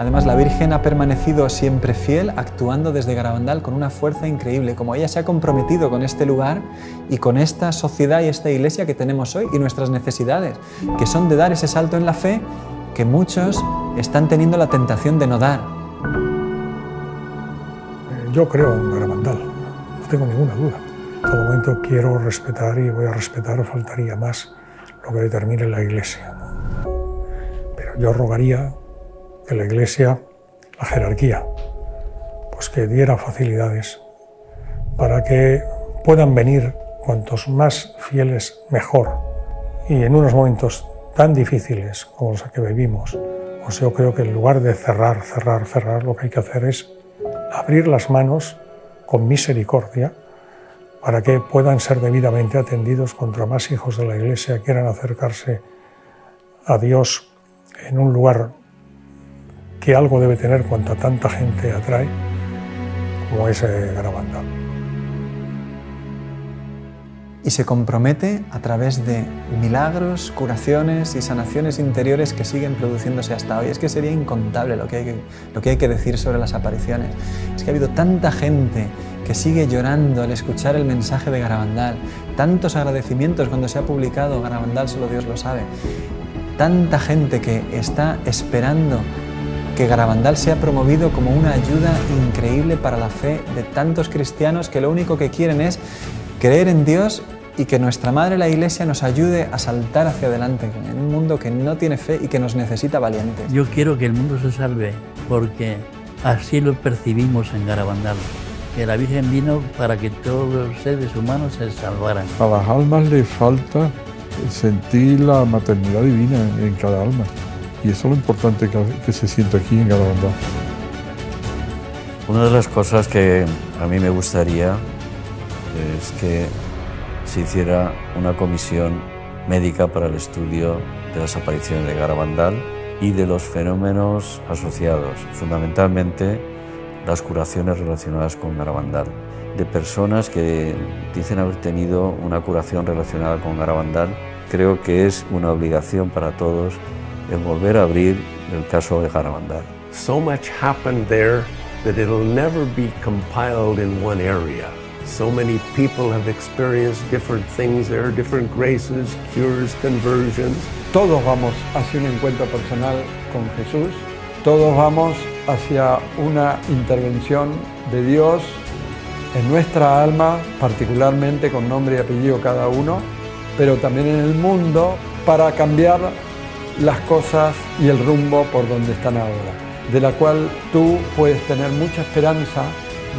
Además, la Virgen ha permanecido siempre fiel, actuando desde Garabandal con una fuerza increíble, como ella se ha comprometido con este lugar y con esta sociedad y esta iglesia que tenemos hoy y nuestras necesidades, que son de dar ese salto en la fe que muchos están teniendo la tentación de no dar. Yo creo en Garabandal, no tengo ninguna duda. En todo momento quiero respetar y voy a respetar, faltaría más, lo que determine la Iglesia. Pero yo rogaría que la Iglesia, la jerarquía, pues que diera facilidades para que puedan venir cuantos más fieles mejor. Y en unos momentos tan difíciles como los que vivimos, pues yo creo que en lugar de cerrar, lo que hay que hacer es abrir las manos con misericordia para que puedan ser debidamente atendidos cuanto más hijos de la Iglesia quieran acercarse a Dios en un lugar que algo debe tener cuanta tanta gente atrae, como es Garabandal. Y se compromete a través de milagros, curaciones y sanaciones interiores que siguen produciéndose hasta hoy. Es que sería incontable lo que hay que decir sobre las apariciones. Es que ha habido tanta gente que sigue llorando al escuchar el mensaje de Garabandal, tantos agradecimientos cuando se ha publicado Garabandal, solo Dios lo sabe, tanta gente que está esperando que Garabandal sea promovido como una ayuda increíble para la fe de tantos cristianos que lo único que quieren es creer en Dios y que nuestra Madre la Iglesia nos ayude a saltar hacia adelante en un mundo que no tiene fe y que nos necesita valientes. Yo quiero que el mundo se salve porque así lo percibimos en Garabandal, que la Virgen vino para que todos los seres humanos se salvaran. A las almas les falta sentir la maternidad divina en cada alma. Y eso es lo importante que se siente aquí en Garabandal. Una de las cosas que a mí me gustaría es que se hiciera una comisión médica para el estudio de las apariciones de Garabandal y de los fenómenos asociados, fundamentalmente las curaciones relacionadas con Garabandal, de personas que dicen haber tenido una curación relacionada con Garabandal. Creo que es una obligación para todos el volver a abrir el caso de Garabandal. So much happened there that it'll never be compiled in one area. So many people have experienced different things there, different graces, cures, conversions. Todos vamos hacia un encuentro personal con Jesús, todos vamos hacia una intervención de Dios en nuestra alma, particularmente con nombre y apellido cada uno, pero también en el mundo para cambiar las cosas y el rumbo por donde están ahora, de la cual tú puedes tener mucha esperanza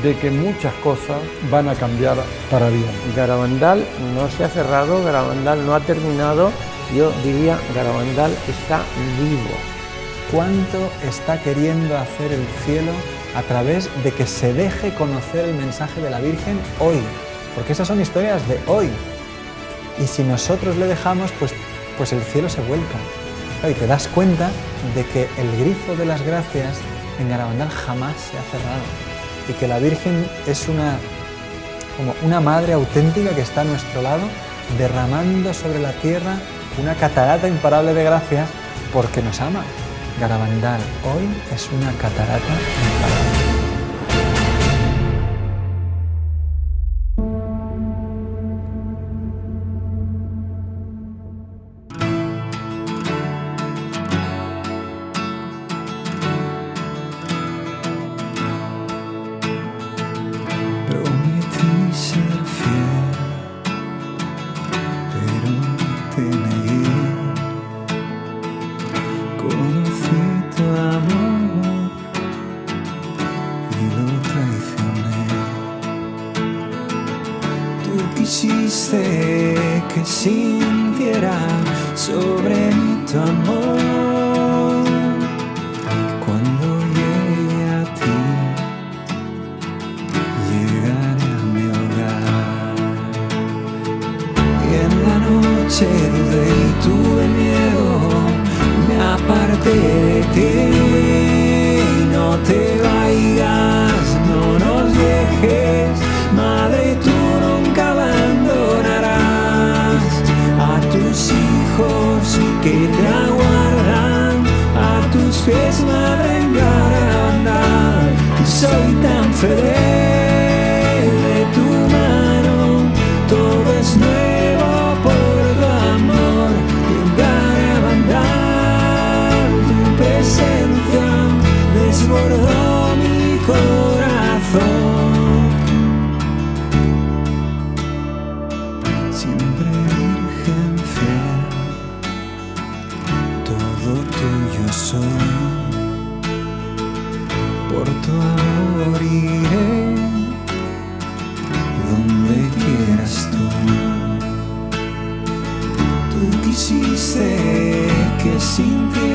de que muchas cosas van a cambiar para bien. Garabandal no se ha cerrado, Garabandal no ha terminado, yo diría Garabandal está vivo. ¿Cuánto está queriendo hacer el cielo a través de que se deje conocer el mensaje de la Virgen hoy? Porque esas son historias de hoy. Y si nosotros le dejamos, pues el cielo se vuelca. Y te das cuenta de que el grifo de las gracias en Garabandal jamás se ha cerrado. Y que la Virgen es como una madre auténtica que está a nuestro lado, derramando sobre la tierra una catarata imparable de gracias porque nos ama. Garabandal hoy es una catarata imparable. Quisiste que sintiera sobre mí tu amor. Cuando llegue a ti, llegaré a mi hogar. Y en la noche dudé y tuve miedo, me aparté de ti. No te vayas, no nos dejes, Madre, tú nunca abandonarás a tus hijos que te aguardan, a tus pies, Madre, en Garabandal. Soy tan feliz de tu mano, todo es nuevo por tu amor. Y en Garabandal tu presencia desbordó mi corazón. Soy, por tu amor iré donde quieras tú. Tú quisiste que sin ti